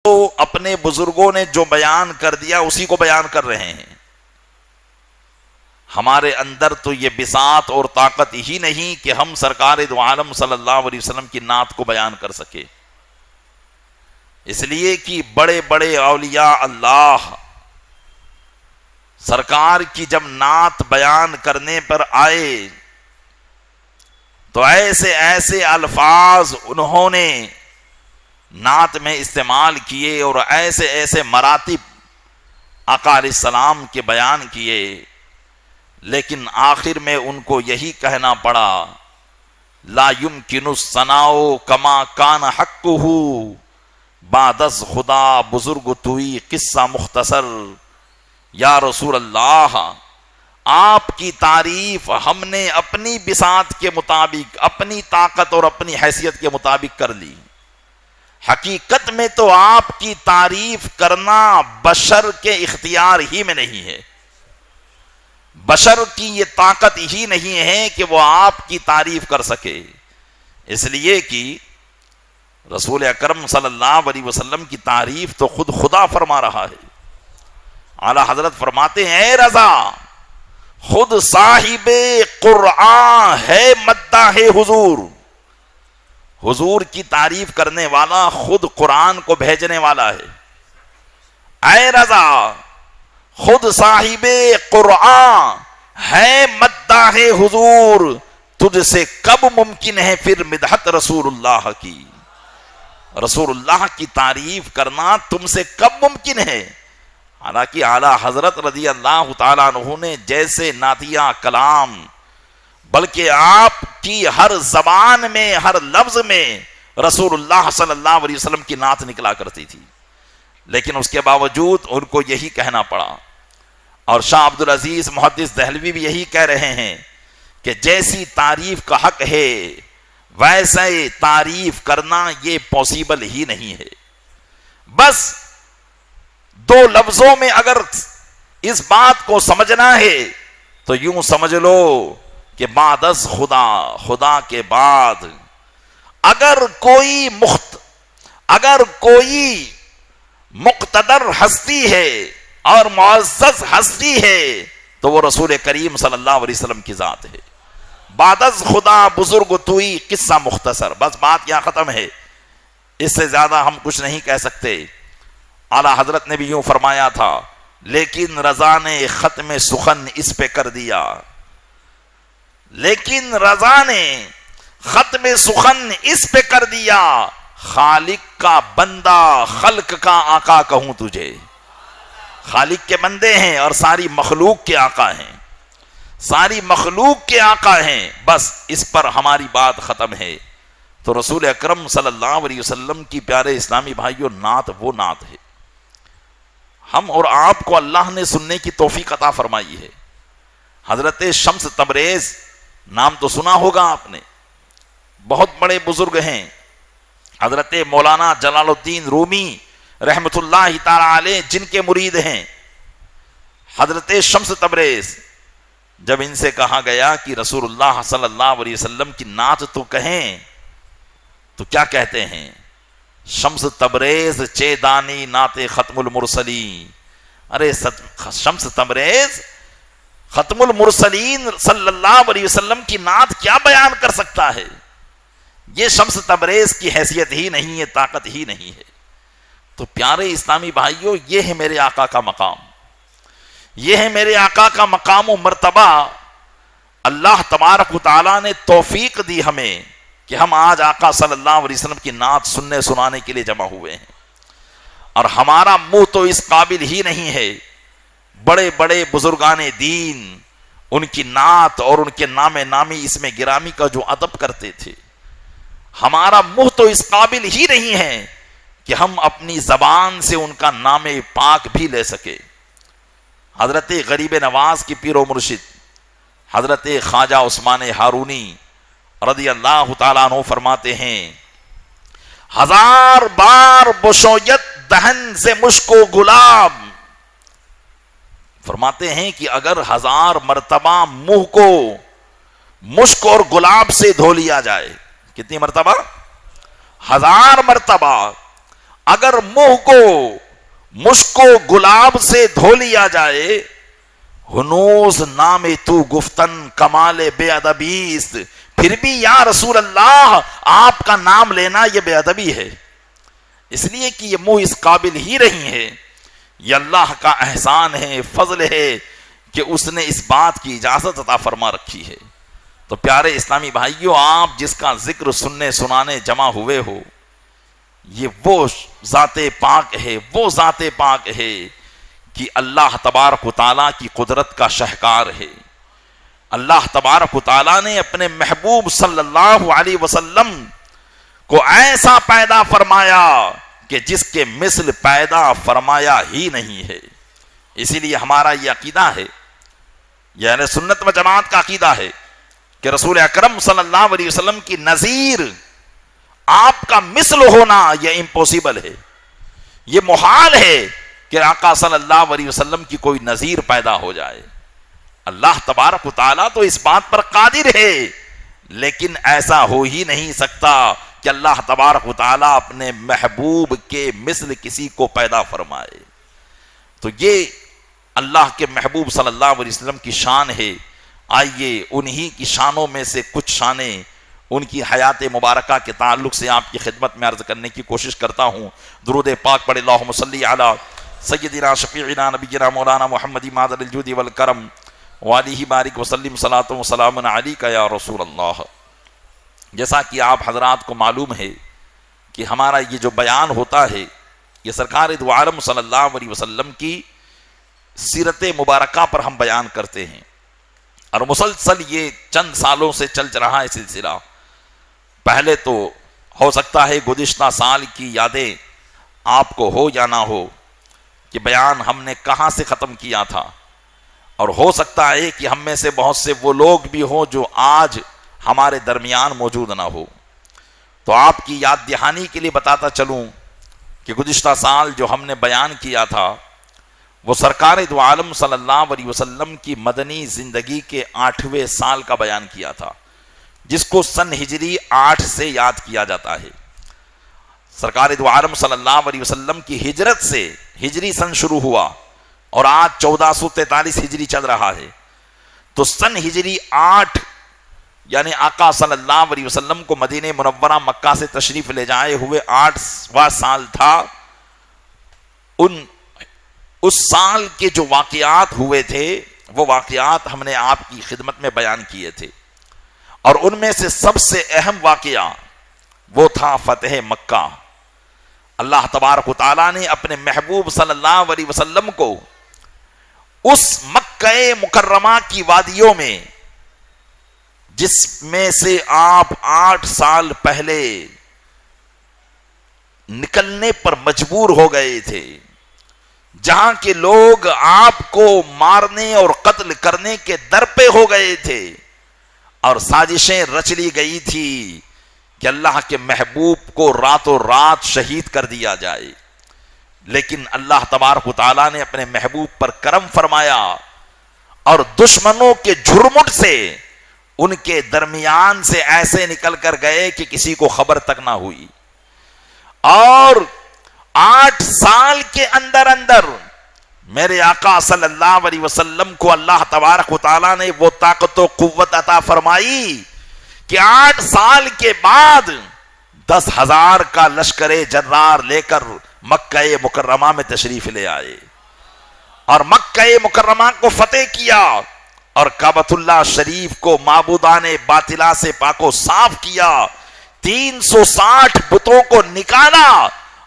تو اپنے بزرگوں نے جو بیان کر دیا اسی کو بیان کر رہے ہیں. ہمارے اندر تو یہ بساط اور طاقت ہی نہیں کہ ہم سرکار دو عالم صلی اللہ علیہ وسلم کی نعت کو بیان کر سکے. اس لیے کہ بڑے بڑے اولیاء اللہ سرکار کی جب نعت بیان کرنے پر آئے تو ایسے ایسے الفاظ انہوں نے نعت میں استعمال کیے اور ایسے ایسے مراتب آقا علیہ السلام کے بیان کیے، لیکن آخر میں ان کو یہی کہنا پڑا لا یمکن الثناء کما کان حقہ بعد از خدا بزرگ توئی قصہ مختصر. یا رسول اللہ، آپ کی تعریف ہم نے اپنی بساط کے مطابق، اپنی طاقت اور اپنی حیثیت کے مطابق کر لی. حقیقت میں تو آپ کی تعریف کرنا بشر کے اختیار ہی میں نہیں ہے. بشر کی یہ طاقت ہی نہیں ہے کہ وہ آپ کی تعریف کر سکے. اس لیے کہ رسول اکرم صلی اللہ علیہ وسلم کی تعریف تو خود خدا فرما رہا ہے. اعلیٰ حضرت فرماتے ہیں اے رضا، خود صاحب قرآن ہے مداح حضور. حضور کی تعریف کرنے والا خود قرآن کو بھیجنے والا ہے. اے رضا، خود صاحب قرآن ہے مداح حضور، تجھ سے کب ممکن ہے پھر مدحت رسول اللہ کی. رسول اللہ کی تعریف کرنا تم سے کب ممکن ہے؟ حالانکہ اعلیٰ حضرت رضی اللہ تعالیٰ عنہ نے جیسے نعتیہ کلام، بلکہ آپ کی ہر زبان میں، ہر لفظ میں رسول اللہ صلی اللہ علیہ وسلم کی نعت نکلا کرتی تھی، لیکن اس کے باوجود ان کو یہی کہنا پڑا. اور شاہ عبدالعزیز محدث دہلوی بھی یہی کہہ رہے ہیں کہ جیسی تعریف کا حق ہے ویسے تعریف کرنا یہ پاسبل ہی نہیں ہے. بس دو لفظوں میں اگر اس بات کو سمجھنا ہے تو یوں سمجھ لو کہ بعد از خدا، خدا کے بعد اگر کوئی مقتدر ہستی ہے اور معزز ہستی ہے تو وہ رسول کریم صلی اللہ علیہ وسلم کی ذات ہے. بعد از خدا بزرگ توئی قصہ مختصر. بس بات یہاں ختم ہے، اس سے زیادہ ہم کچھ نہیں کہہ سکتے. اعلیٰ حضرت نے بھی یوں فرمایا تھا لیکن رضا نے ختم سخن اس پہ کر دیا. لیکن رضا نے ختم سخن اس پہ کر دیا، خالق کا بندہ خلق کا آقا کہوں تجھے. خالق کے بندے ہیں اور ساری مخلوق کے آقا ہیں، ساری مخلوق کے آقا ہیں. بس اس پر ہماری بات ختم ہے. تو رسول اکرم صلی اللہ علیہ وسلم کی پیارے اسلامی بھائیوں نعت وہ نعت ہے. ہم اور آپ کو اللہ نے سننے کی توفیق عطا فرمائی ہے. حضرت شمس تبریز نام تو سنا ہوگا آپ نے، بہت بڑے بزرگ ہیں. حضرت مولانا جلال الدین رومی رحمت اللہ تعالی علیہ جن کے مرید ہیں. حضرت شمس تبریز، جب ان سے کہا گیا کہ رسول اللہ صلی اللہ علیہ وسلم کی نعت تو کہیں تو کیا کہتے ہیں؟ شمس تبریز چے دانی نعت ختم المرسلین. ارے شمس تبریز ختم المرسلین صلی اللہ علیہ وسلم کی نعت کیا بیان کر سکتا ہے؟ یہ شمس تبریز کی حیثیت ہی نہیں ہے، طاقت ہی نہیں ہے. تو پیارے اسلامی بھائیوں، یہ ہے میرے آقا کا مقام، یہ ہے میرے آقا کا مقام و مرتبہ. اللہ تبارک و تعالیٰ نے توفیق دی ہمیں کہ ہم آج آقا صلی اللہ علیہ وسلم کی نعت سننے سنانے کے لیے جمع ہوئے ہیں. اور ہمارا منہ تو اس قابل ہی نہیں ہے. بڑے بڑے بزرگان دین ان کی نعت اور ان کے نام نامی اس میں گرامی کا جو ادب کرتے تھے، ہمارا منہ تو اس قابل ہی نہیں ہے کہ ہم اپنی زبان سے ان کا نام پاک بھی لے سکے. حضرت غریب نواز کی پیر و مرشد حضرت خواجہ عثمان ہارونی رضی اللہ تعالیٰ عنہ فرماتے ہیں، ہزار بار بشویت دہن سے مشک و گلاب. فرماتے ہیں کہ اگر ہزار مرتبہ منہ کو مشک اور گلاب سے دھو لیا جائے، کتنی مرتبہ؟ ہزار مرتبہ. اگر منہ کو مشک و گلاب سے دھو لیا جائے، ہنوز نام تو گفتن کمال بے ادبیست، پھر بھی یا رسول اللہ آپ کا نام لینا یہ بے ادبی ہے، اس لیے کہ یہ منہ اس قابل ہی نہیں ہے۔ یہ اللہ کا احسان ہے، فضل ہے کہ اس نے اس بات کی اجازت عطا فرما رکھی ہے۔ تو پیارے اسلامی بھائیوں، آپ جس کا ذکر سننے سنانے جمع ہوئے ہو، یہ وہ ذات پاک ہے، وہ ذات پاک ہے کہ اللہ تبارک و تعالیٰ کی قدرت کا شاہکار ہے۔ اللہ تبارک و تعالیٰ نے اپنے محبوب صلی اللہ علیہ وسلم کو ایسا پیدا فرمایا کہ جس کے مثل پیدا فرمایا ہی نہیں ہے۔ اسی لیے ہمارا یہ عقیدہ ہے، یہ اہل سنت و جماعت کا عقیدہ ہے کہ رسول اکرم صلی اللہ علیہ وسلم کی نظیر، آپ کا مثل ہونا یہ امپوسیبل ہے، یہ محال ہے کہ آقا صلی اللہ علیہ وسلم کی کوئی نظیر پیدا ہو جائے۔ اللہ تبارک و تعالیٰ تو اس بات پر قادر ہے، لیکن ایسا ہو ہی نہیں سکتا کہ اللہ تبارک و تعالیٰ اپنے محبوب کے مثل کسی کو پیدا فرمائے۔ تو یہ اللہ کے محبوب صلی اللہ علیہ وسلم کی شان ہے۔ آئیے انہی کی شانوں میں سے کچھ شانیں ان کی حیات مبارکہ کے تعلق سے آپ کی خدمت میں عرض کرنے کی کوشش کرتا ہوں۔ درود پاک پڑھے، اللہم صلی علی سیدنا شفیعنا نبینا مولانا محمد مادر الجود والکرم وعلیہ بارک وسلم صلاۃ و سلام علیک یا رسول اللہ۔ جیسا کہ آپ حضرات کو معلوم ہے کہ ہمارا یہ جو بیان ہوتا ہے یہ سرکار دو عالم صلی اللہ علیہ وسلم کی سیرت مبارکہ پر ہم بیان کرتے ہیں، اور مسلسل یہ چند سالوں سے چل رہا ہے سلسلہ۔ پہلے تو ہو سکتا ہے گزشتہ سال کی یادیں آپ کو ہو یا نہ ہو کہ بیان ہم نے کہاں سے ختم کیا تھا، اور ہو سکتا ہے کہ ہم میں سے بہت سے وہ لوگ بھی ہوں جو آج ہمارے درمیان موجود نہ ہو۔ تو آپ کی یاد دہانی کے لیے بتاتا چلوں کہ گزشتہ سال جو ہم نے بیان کیا تھا وہ سرکار دو عالم صلی اللہ علیہ وسلم کی مدنی زندگی کے 8ویں سال کا بیان کیا تھا، جس کو سن ہجری 8 سے یاد کیا جاتا ہے۔ سرکار دو عالم صلی اللہ علیہ وسلم کی ہجرت سے ہجری سن شروع ہوا اور آج 1443 ہجری چل رہا ہے، تو سن ہجری 8 یعنی آقا صلی اللہ علیہ وسلم کو مدینہ منورہ مکہ سے تشریف لے جائے ہوئے 8واں سال تھا۔ اس سال کے جو واقعات ہوئے تھے وہ واقعات ہم نے آپ کی خدمت میں بیان کیے تھے، اور ان میں سے سب سے اہم واقعہ وہ تھا فتح مکہ۔ اللہ تبارک و تعالیٰ نے اپنے محبوب صلی اللہ علیہ وسلم کو اس مکہ مکرمہ کی وادیوں میں، جس میں سے آپ 8 سال پہلے نکلنے پر مجبور ہو گئے تھے، جہاں کے لوگ آپ کو مارنے اور قتل کرنے کے در پہ ہو گئے تھے، اور سازشیں رچ لی گئی تھی کہ اللہ کے محبوب کو راتوں رات شہید کر دیا جائے، لیکن اللہ تبارک و تعالیٰ نے اپنے محبوب پر کرم فرمایا اور دشمنوں کے جھرمٹ سے ان کے درمیان سے ایسے نکل کر گئے کہ کسی کو خبر تک نہ ہوئی، اور 8 سال کے اندر اندر میرے آقا صلی اللہ علیہ وسلم کو اللہ تبارک و تعالیٰ نے وہ طاقت و قوت عطا فرمائی کہ 8 سال کے بعد 10,000 کا لشکر جرار لے کر مکہ مکرمہ میں تشریف لے آئے، اور مکہ مکرمہ کو فتح کیا، اور کعبۃ اللہ شریف کو معبودان باطلہ سے پاک و صاف کیا، 360 بتوں کو نکالا،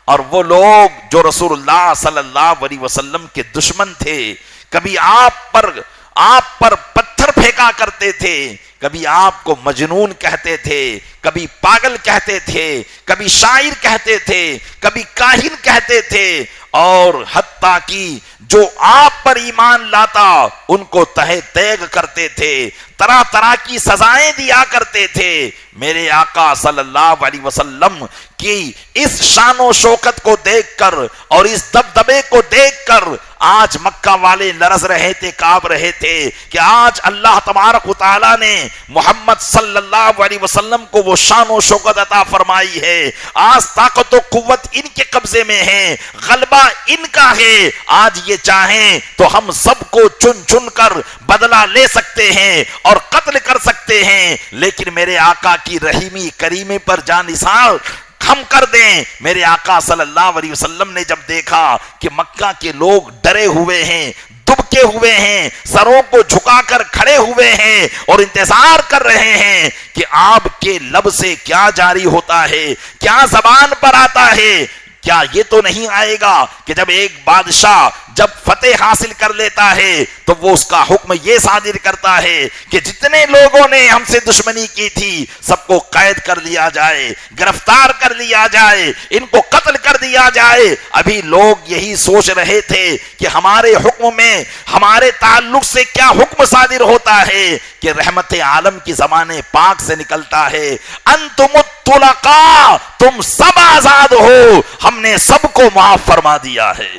اور وہ لوگ جو رسول اللہ صلی اللہ علیہ وسلم کے دشمن تھے، کبھی آپ پر پتھر پھینکا کرتے تھے، کبھی آپ کو مجنون کہتے تھے، کبھی پاگل کہتے تھے، کبھی شاعر کہتے تھے، کبھی کاہن کہتے تھے، اور حتیٰ کہ جو آپ پر ایمان لاتا ان کو تہہ تیگ کرتے تھے، طرح طرح کی سزائیں دیا کرتے تھے۔ میرے آقا صلی اللہ علیہ وسلم کی اس شان و شوکت کو دیکھ کر اور اس دبدبے کو دیکھ کر آج مکہ والے لرز رہے تھے، کانپ رہے تھے کہ آج اللہ تبارک و تعالیٰ نے محمد صلی اللہ علیہ وسلم کو وہ شان و شوکت عطا فرمائی ہے، آج طاقت و قوت ان کے قبضے میں ہے، غلبہ ان کا ہے، آج یہ چاہیں تو ہم سب کو چن چن کر بدلہ لے سکتے ہیں اور قتل کر سکتے ہیں، لیکن میرے آقا کی رحیمی کریمی پر جان نثار ہم کر دیں۔ میرے آقا صلی اللہ علیہ وسلم نے جب دیکھا کہ مکہ کے لوگ ڈرے ہوئے ہیں، دبکے ہوئے ہیں، سروں کو جھکا کر کھڑے ہوئے ہیں اور انتظار کر رہے ہیں کہ آپ کے لب سے کیا جاری ہوتا ہے، کیا زبان پر آتا ہے، کیا یہ تو نہیں آئے گا کہ جب ایک بادشاہ جب فتح حاصل کر لیتا ہے تو وہ اس کا حکم یہ صادر کرتا ہے کہ جتنے لوگوں نے ہم سے دشمنی کی تھی سب کو قید کر لیا جائے، گرفتار کر لیا جائے، ان کو قتل کر دیا جائے۔ ابھی لوگ یہی سوچ رہے تھے کہ ہمارے حکم میں ہمارے تعلق سے کیا حکم صادر ہوتا ہے کہ رحمت عالم کی زبان پاک سے نکلتا ہے، انتم الطلقاء، تم سب آزاد ہو، ہم نے سب کو معاف فرما دیا ہے۔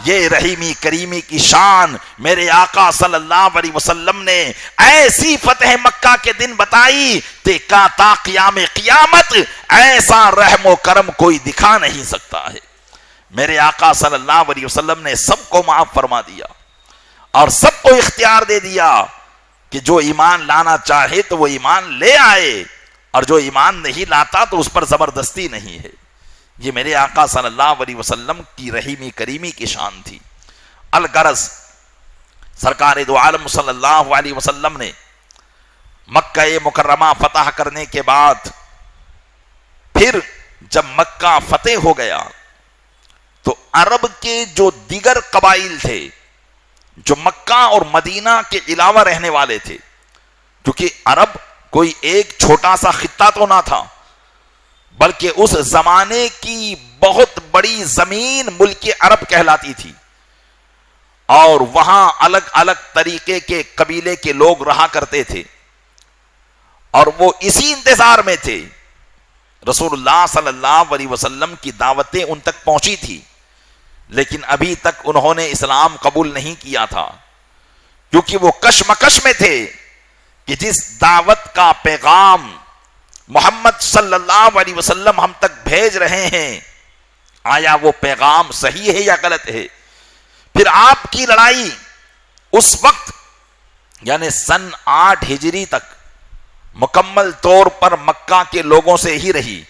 یہ رحیمی کریمی کی شان میرے آقا صلی اللہ علیہ وسلم نے ایسی فتح مکہ کے دن بتائی کہ تا قیام قیامت ایسا رحم و کرم کوئی دکھا نہیں سکتا ہے۔ میرے آقا صلی اللہ علیہ وسلم نے سب کو معاف فرما دیا اور سب کو اختیار دے دیا کہ جو ایمان لانا چاہے تو وہ ایمان لے آئے اور جو ایمان نہیں لاتا تو اس پر زبردستی نہیں ہے۔ یہ میرے آقا صلی اللہ علیہ وسلم کی رحیمی کریمی کی شان تھی۔ الغرض سرکار دو عالم صلی اللہ علیہ وسلم نے مکہ مکرمہ فتح کرنے کے بعد پھر جب مکہ فتح ہو گیا تو عرب کے جو دیگر قبائل تھے جو مکہ اور مدینہ کے علاوہ رہنے والے تھے، کیونکہ عرب کوئی ایک چھوٹا سا خطہ تو نہ تھا بلکہ اس زمانے کی بہت بڑی زمین ملک عرب کہلاتی تھی اور وہاں الگ الگ طریقے کے قبیلے کے لوگ رہا کرتے تھے اور وہ اسی انتظار میں تھے۔ رسول اللہ صلی اللہ علیہ وسلم کی دعوتیں ان تک پہنچی تھی لیکن ابھی تک انہوں نے اسلام قبول نہیں کیا تھا، کیونکہ وہ کشمکش میں تھے کہ جس دعوت کا پیغام محمد صلی اللہ علیہ وسلم ہم تک بھیج رہے ہیں آیا وہ پیغام صحیح ہے یا غلط ہے۔ پھر آپ کی لڑائی اس وقت یعنی سن 8 ہجری تک مکمل طور پر مکہ کے لوگوں سے ہی رہی،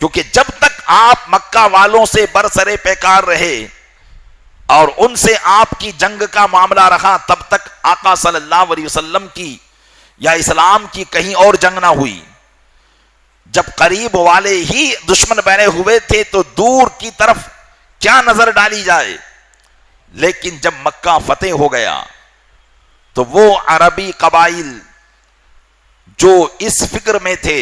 کیونکہ جب تک آپ مکہ والوں سے برسرے پیکار رہے اور ان سے آپ کی جنگ کا معاملہ رہا تب تک آقا صلی اللہ علیہ وسلم کی یا اسلام کی کہیں اور جنگ نہ ہوئی۔ جب قریب والے ہی دشمن بنے ہوئے تھے تو دور کی طرف کیا نظر ڈالی جائے، لیکن جب مکہ فتح ہو گیا تو وہ عربی قبائل جو اس فکر میں تھے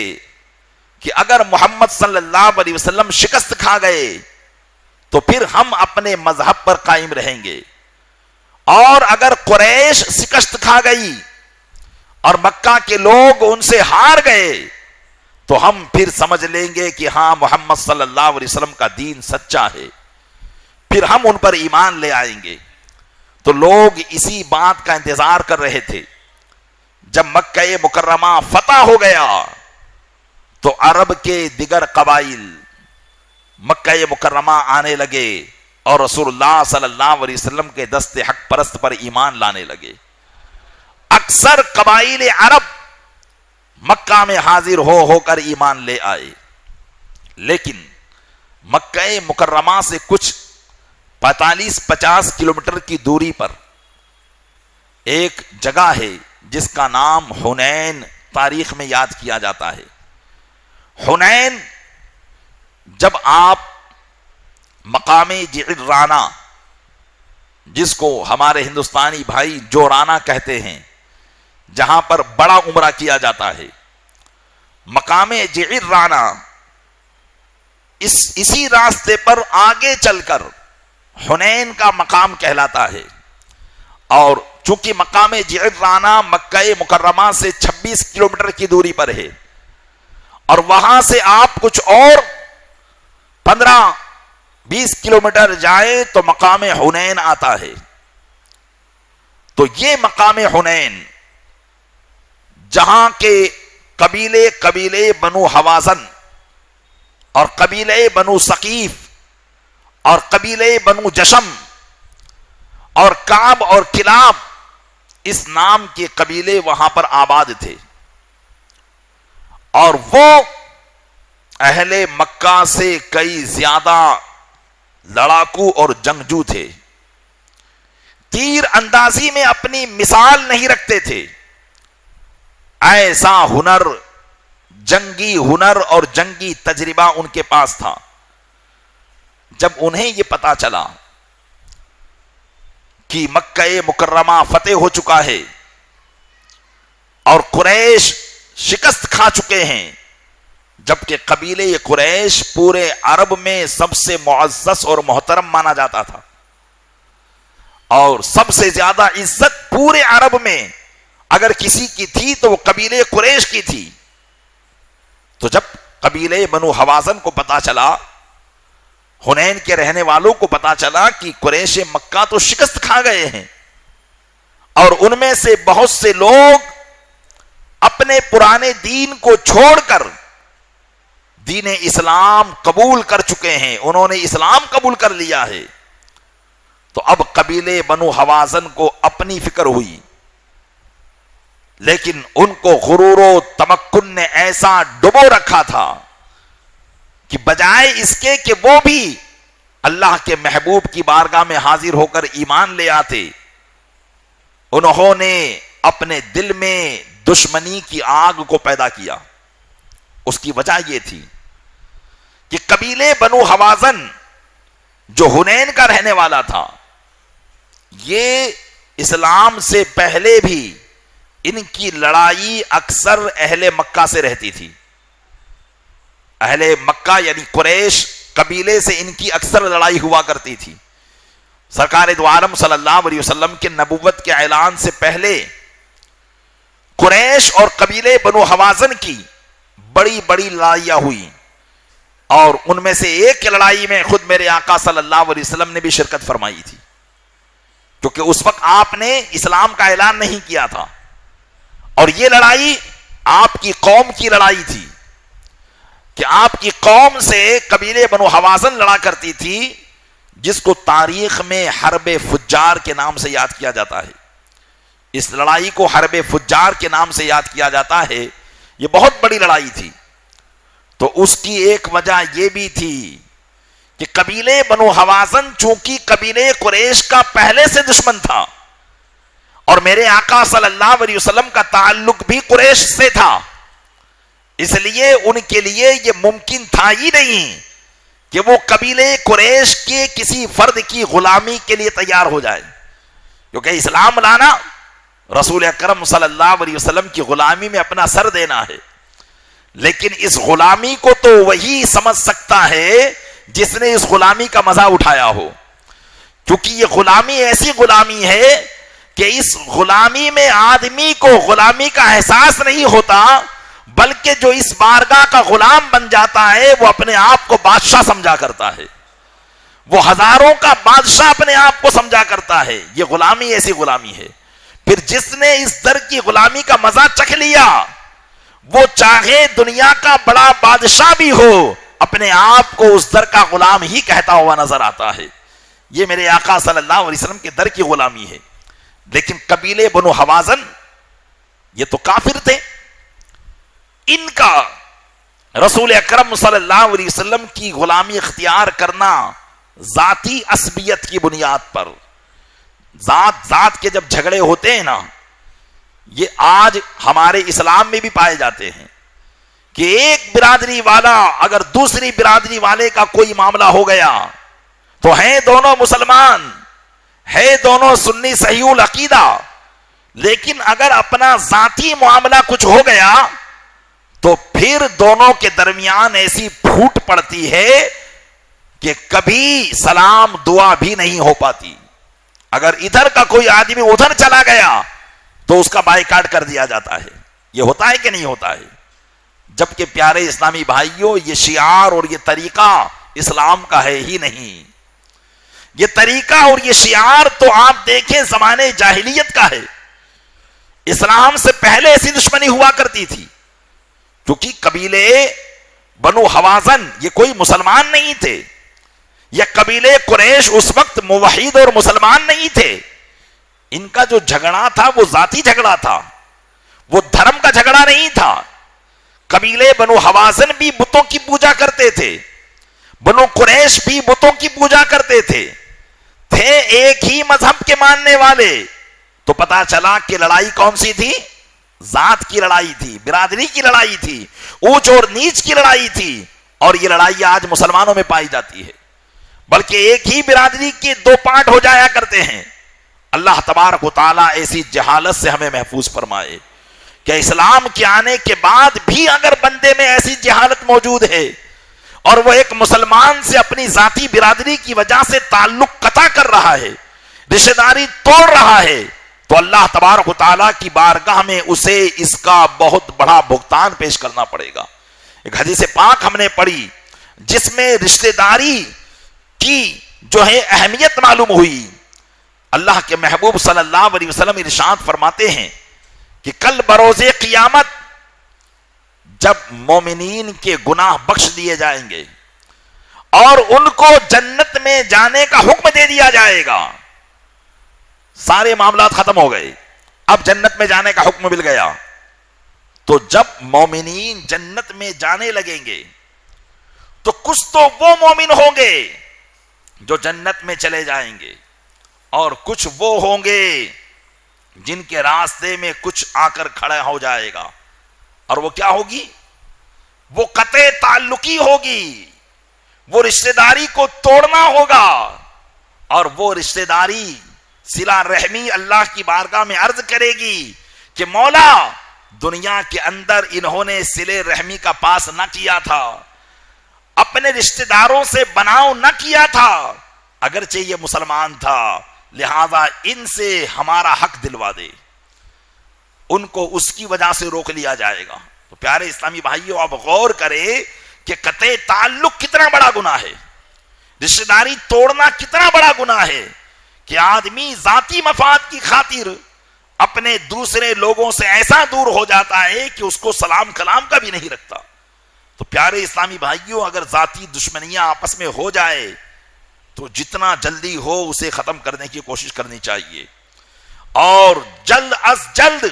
کہ اگر محمد صلی اللہ علیہ وسلم شکست کھا گئے تو پھر ہم اپنے مذہب پر قائم رہیں گے، اور اگر قریش شکست کھا گئی اور مکہ کے لوگ ان سے ہار گئے تو ہم پھر سمجھ لیں گے کہ ہاں محمد صلی اللہ علیہ وسلم کا دین سچا ہے، پھر ہم ان پر ایمان لے آئیں گے۔ تو لوگ اسی بات کا انتظار کر رہے تھے۔ جب مکہ مکرمہ فتح ہو گیا تو عرب کے دیگر قبائل مکہ مکرمہ آنے لگے اور رسول اللہ صلی اللہ علیہ وسلم کے دست حق پرست پر ایمان لانے لگے۔ اکثر قبائل عرب مکہ میں حاضر ہو کر ایمان لے آئے، لیکن مکہ مکرمہ سے کچھ 45-50 کلومیٹر کی دوری پر ایک جگہ ہے جس کا نام حنین تاریخ میں یاد کیا جاتا ہے۔ حنین جب آپ مقام جعرانہ، جس کو ہمارے ہندوستانی بھائی جورانا کہتے ہیں، جہاں پر بڑا عمرہ کیا جاتا ہے، مقام جعرانہ اسی راستے پر آگے چل کر حنین کا مقام کہلاتا ہے، اور چونکہ مقام جعرانہ مکہ مکرمہ سے 26 کلومیٹر کی دوری پر ہے اور وہاں سے آپ کچھ اور 20 کلومیٹر جائے تو مقام حنین آتا ہے. تو یہ مقام حنین جہاں کے قبیلے بنو حوازن اور قبیلے بنو ثقیف اور قبیلے بنو جشم اور کعب اور کلاب اس نام کے قبیلے وہاں پر آباد تھے. اور وہ اہل مکہ سے کئی زیادہ لڑاکو اور جنگجو تھے. تیر اندازی میں اپنی مثال نہیں رکھتے تھے. ایسا ہنر، جنگی ہنر اور جنگی تجربہ ان کے پاس تھا. جب انہیں یہ پتا چلا کہ مکہ مکرمہ فتح ہو چکا ہے اور قریش شکست کھا چکے ہیں، جبکہ قبیلے قریش پورے عرب میں سب سے معزز اور محترم مانا جاتا تھا، اور سب سے زیادہ عزت پورے عرب میں اگر کسی کی تھی تو وہ قبیلے قریش کی تھی. تو جب قبیلے بنو حوازن کو پتا چلا، حنین کے رہنے والوں کو پتا چلا کہ قریش مکہ تو شکست کھا گئے ہیں اور ان میں سے بہت سے لوگ اپنے پرانے دین کو چھوڑ کر دین اسلام قبول کر چکے ہیں، انہوں نے اسلام قبول کر لیا ہے، تو اب قبیلے بنو حوازن کو اپنی فکر ہوئی. لیکن ان کو غرور و تمکن نے ایسا ڈبو رکھا تھا کہ بجائے اس کے کہ وہ بھی اللہ کے محبوب کی بارگاہ میں حاضر ہو کر ایمان لے آتے، انہوں نے اپنے دل میں دشمنی کی آگ کو پیدا کیا. اس کی وجہ یہ تھی کہ قبیلے بنو حوازن جو حنین کا رہنے والا تھا، یہ اسلام سے پہلے بھی ان کی لڑائی اکثر اہل مکہ سے رہتی تھی. اہل مکہ یعنی قریش قبیلے سے ان کی اکثر لڑائی ہوا کرتی تھی. سرکار دو عالم صلی اللہ علیہ وسلم کے نبوت کے اعلان سے پہلے قریش اور قبیلے بنو حوازن کی بڑی بڑی لڑائیاں ہوئی، اور ان میں سے ایک لڑائی میں خود میرے آقا صلی اللہ علیہ وسلم نے بھی شرکت فرمائی تھی، کیونکہ اس وقت آپ نے اسلام کا اعلان نہیں کیا تھا. اور یہ لڑائی آپ کی قوم کی لڑائی تھی کہ آپ کی قوم سے قبیلے بنو حوازن لڑا کرتی تھی، جس کو تاریخ میں حرب فجار کے نام سے یاد کیا جاتا ہے. اس لڑائی کو حرب فجار کے نام سے یاد کیا جاتا ہے. یہ بہت بڑی لڑائی تھی. تو اس کی ایک وجہ یہ بھی تھی کہ قبیلے بنو حوازن چونکہ قبیلے قریش کا پہلے سے دشمن تھا، اور میرے آقا صلی اللہ علیہ وسلم کا تعلق بھی قریش سے تھا، اس لیے ان کے لیے یہ ممکن تھا ہی نہیں کہ وہ قبیلے قریش کے کسی فرد کی غلامی کے لیے تیار ہو جائے، کیونکہ اسلام لانا رسول اکرم صلی اللہ علیہ وسلم کی غلامی میں اپنا سر دینا ہے. لیکن اس غلامی کو تو وہی سمجھ سکتا ہے جس نے اس غلامی کا مزہ اٹھایا ہو، کیونکہ یہ غلامی ایسی غلامی ہے کہ اس غلامی میں آدمی کو غلامی کا احساس نہیں ہوتا، بلکہ جو اس بارگاہ کا غلام بن جاتا ہے وہ اپنے آپ کو بادشاہ سمجھا کرتا ہے، وہ ہزاروں کا بادشاہ اپنے آپ کو سمجھا کرتا ہے. یہ غلامی ایسی غلامی ہے. پھر جس نے اس در کی غلامی کا مزہ چکھ لیا، وہ چاہے دنیا کا بڑا بادشاہ بھی ہو، اپنے آپ کو اس در کا غلام ہی کہتا ہوا نظر آتا ہے. یہ میرے آقا صلی اللہ علیہ وسلم کے در کی غلامی ہے. لیکن قبیلے بنو حوازن یہ تو کافر تھے، ان کا رسول اکرم صلی اللہ علیہ وسلم کی غلامی اختیار کرنا ذاتی عصبیت کی بنیاد پر، ذات کے جب جھگڑے ہوتے ہیں نا، یہ آج ہمارے اسلام میں بھی پائے جاتے ہیں کہ ایک برادری والا اگر دوسری برادری والے کا کوئی معاملہ ہو گیا تو ہیں دونوں مسلمان، ہے دونوں سنی صحیح العقیدہ، لیکن اگر اپنا ذاتی معاملہ کچھ ہو گیا تو پھر دونوں کے درمیان ایسی پھوٹ پڑتی ہے کہ کبھی سلام دعا بھی نہیں ہو پاتی. اگر ادھر کا کوئی آدمی ادھر چلا گیا تو اس کا بائیکاٹ کر دیا جاتا ہے. یہ ہوتا ہے کہ نہیں ہوتا ہے؟ جبکہ پیارے اسلامی بھائیوں، یہ شعار اور یہ طریقہ اسلام کا ہے ہی نہیں. یہ طریقہ اور یہ شعار تو آپ دیکھیں زمانے جاہلیت کا ہے. اسلام سے پہلے ایسی دشمنی ہوا کرتی تھی، کیونکہ قبیلے بنو حوازن یہ کوئی مسلمان نہیں تھے. یہ قبیلے قریش اس وقت موحد اور مسلمان نہیں تھے. ان کا جو جھگڑا تھا وہ ذاتی جھگڑا تھا، وہ دھرم کا جھگڑا نہیں تھا. قبیلے بنو حوازن بھی بتوں کی پوجا کرتے تھے، بنو قریش بھی بتوں کی پوجا کرتے تھے ایک ہی مذہب کے ماننے والے. تو پتا چلا کہ لڑائی کون سی تھی؟ ذات کی لڑائی تھی، برادری کی لڑائی تھی، اونچ اور نیچ کی لڑائی تھی. اور یہ لڑائی آج مسلمانوں میں پائی جاتی ہے، بلکہ ایک ہی برادری کے دو پارٹ ہو جایا کرتے ہیں. اللہ تبارک و تعالیٰ ایسی جہالت سے ہمیں محفوظ فرمائے کہ اسلام کے آنے کے بعد بھی اگر بندے میں ایسی جہالت موجود ہے اور وہ ایک مسلمان سے اپنی ذاتی برادری کی وجہ سے تعلق قطع کر رہا ہے، رشتہ داری توڑ رہا ہے، تو اللہ تبارک و تعالیٰ کی بارگاہ میں اسے اس کا بہت بڑا بھگتان پیش کرنا پڑے گا. ایک حدیث پاک ہم نے پڑھی جس میں رشتہ داری کی جو ہے اہمیت معلوم ہوئی. اللہ کے محبوب صلی اللہ علیہ وسلم ارشاد فرماتے ہیں کہ کل بروز قیامت جب مومنین کے گناہ بخش دیے جائیں گے اور ان کو جنت میں جانے کا حکم دے دیا جائے گا، سارے معاملات ختم ہو گئے، اب جنت میں جانے کا حکم مل گیا، تو جب مومنین جنت میں جانے لگیں گے تو کچھ تو وہ مومن ہوں گے جو جنت میں چلے جائیں گے، اور کچھ وہ ہوں گے جن کے راستے میں کچھ آ کر کھڑا ہو جائے گا. اور وہ کیا ہوگی؟ وہ قطع تعلقی ہوگی، وہ رشتہ داری کو توڑنا ہوگا. اور وہ رشتہ داری صلہ رحمی اللہ کی بارگاہ میں عرض کرے گی کہ مولا دنیا کے اندر انہوں نے صلہ رحمی کا پاس نہ کیا تھا، اپنے رشتہ داروں سے بناؤ نہ کیا تھا، اگرچہ یہ مسلمان تھا، لہذا ان سے ہمارا حق دلوا دے. ان کو اس کی وجہ سے روک لیا جائے گا. تو پیارے اسلامی بھائیوں، آپ غور کریں کہ قطع تعلق کتنا بڑا گناہ ہے، رشتہ داری توڑنا کتنا بڑا گناہ ہے کہ آدمی ذاتی مفاد کی خاطر اپنے دوسرے لوگوں سے ایسا دور ہو جاتا ہے کہ اس کو سلام کلام کا بھی نہیں رکھتا. تو پیارے اسلامی بھائیوں، اگر ذاتی دشمنیاں آپس میں ہو جائے تو جتنا جلدی ہو اسے ختم کرنے کی کوشش کرنی چاہیے، اور جلد از جلد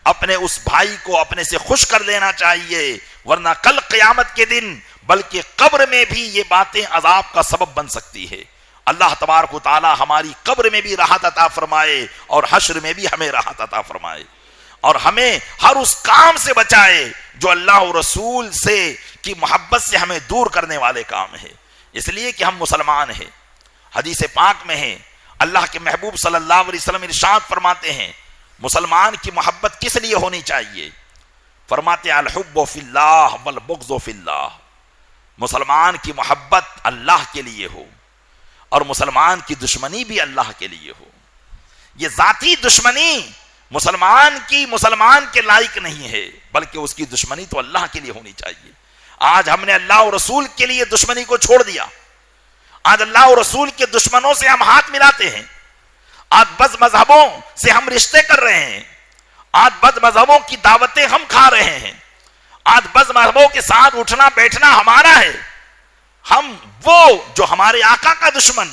اپنے اس بھائی کو اپنے سے خوش کر لینا چاہیے، ورنہ کل قیامت کے دن بلکہ قبر میں بھی یہ باتیں عذاب کا سبب بن سکتی ہے. اللہ تبارک و تعالی ہماری قبر میں بھی راحت عطا فرمائے اور حشر میں بھی ہمیں راحت عطا فرمائے، اور ہمیں ہر اس کام سے بچائے جو اللہ اور رسول سے کی محبت سے ہمیں دور کرنے والے کام ہے. اس لیے کہ ہم مسلمان ہیں. حدیث پاک میں ہے، اللہ کے محبوب صلی اللہ علیہ وسلم ارشاد فرماتے ہیں مسلمان کی محبت کس لیے ہونی چاہیے؟ فرماتے ہیں الحب فی اللہ والبغض فی اللہ. مسلمان کی محبت اللہ کے لیے ہو اور مسلمان کی دشمنی بھی اللہ کے لیے ہو. یہ ذاتی دشمنی مسلمان کے لائق نہیں ہے، بلکہ اس کی دشمنی تو اللہ کے لیے ہونی چاہیے. آج ہم نے اللہ اور رسول کے لیے دشمنی کو چھوڑ دیا. آج اللہ اور رسول کے دشمنوں سے ہم ہاتھ ملاتے ہیں. آج بد مذہبوں سے ہم رشتے کر رہے ہیں. آج بد مذہبوں کی دعوتیں ہم کھا رہے ہیں. آج بد مذہبوں کے ساتھ اٹھنا بیٹھنا ہمارا ہے. ہم وہ جو ہمارے آقا کا دشمن،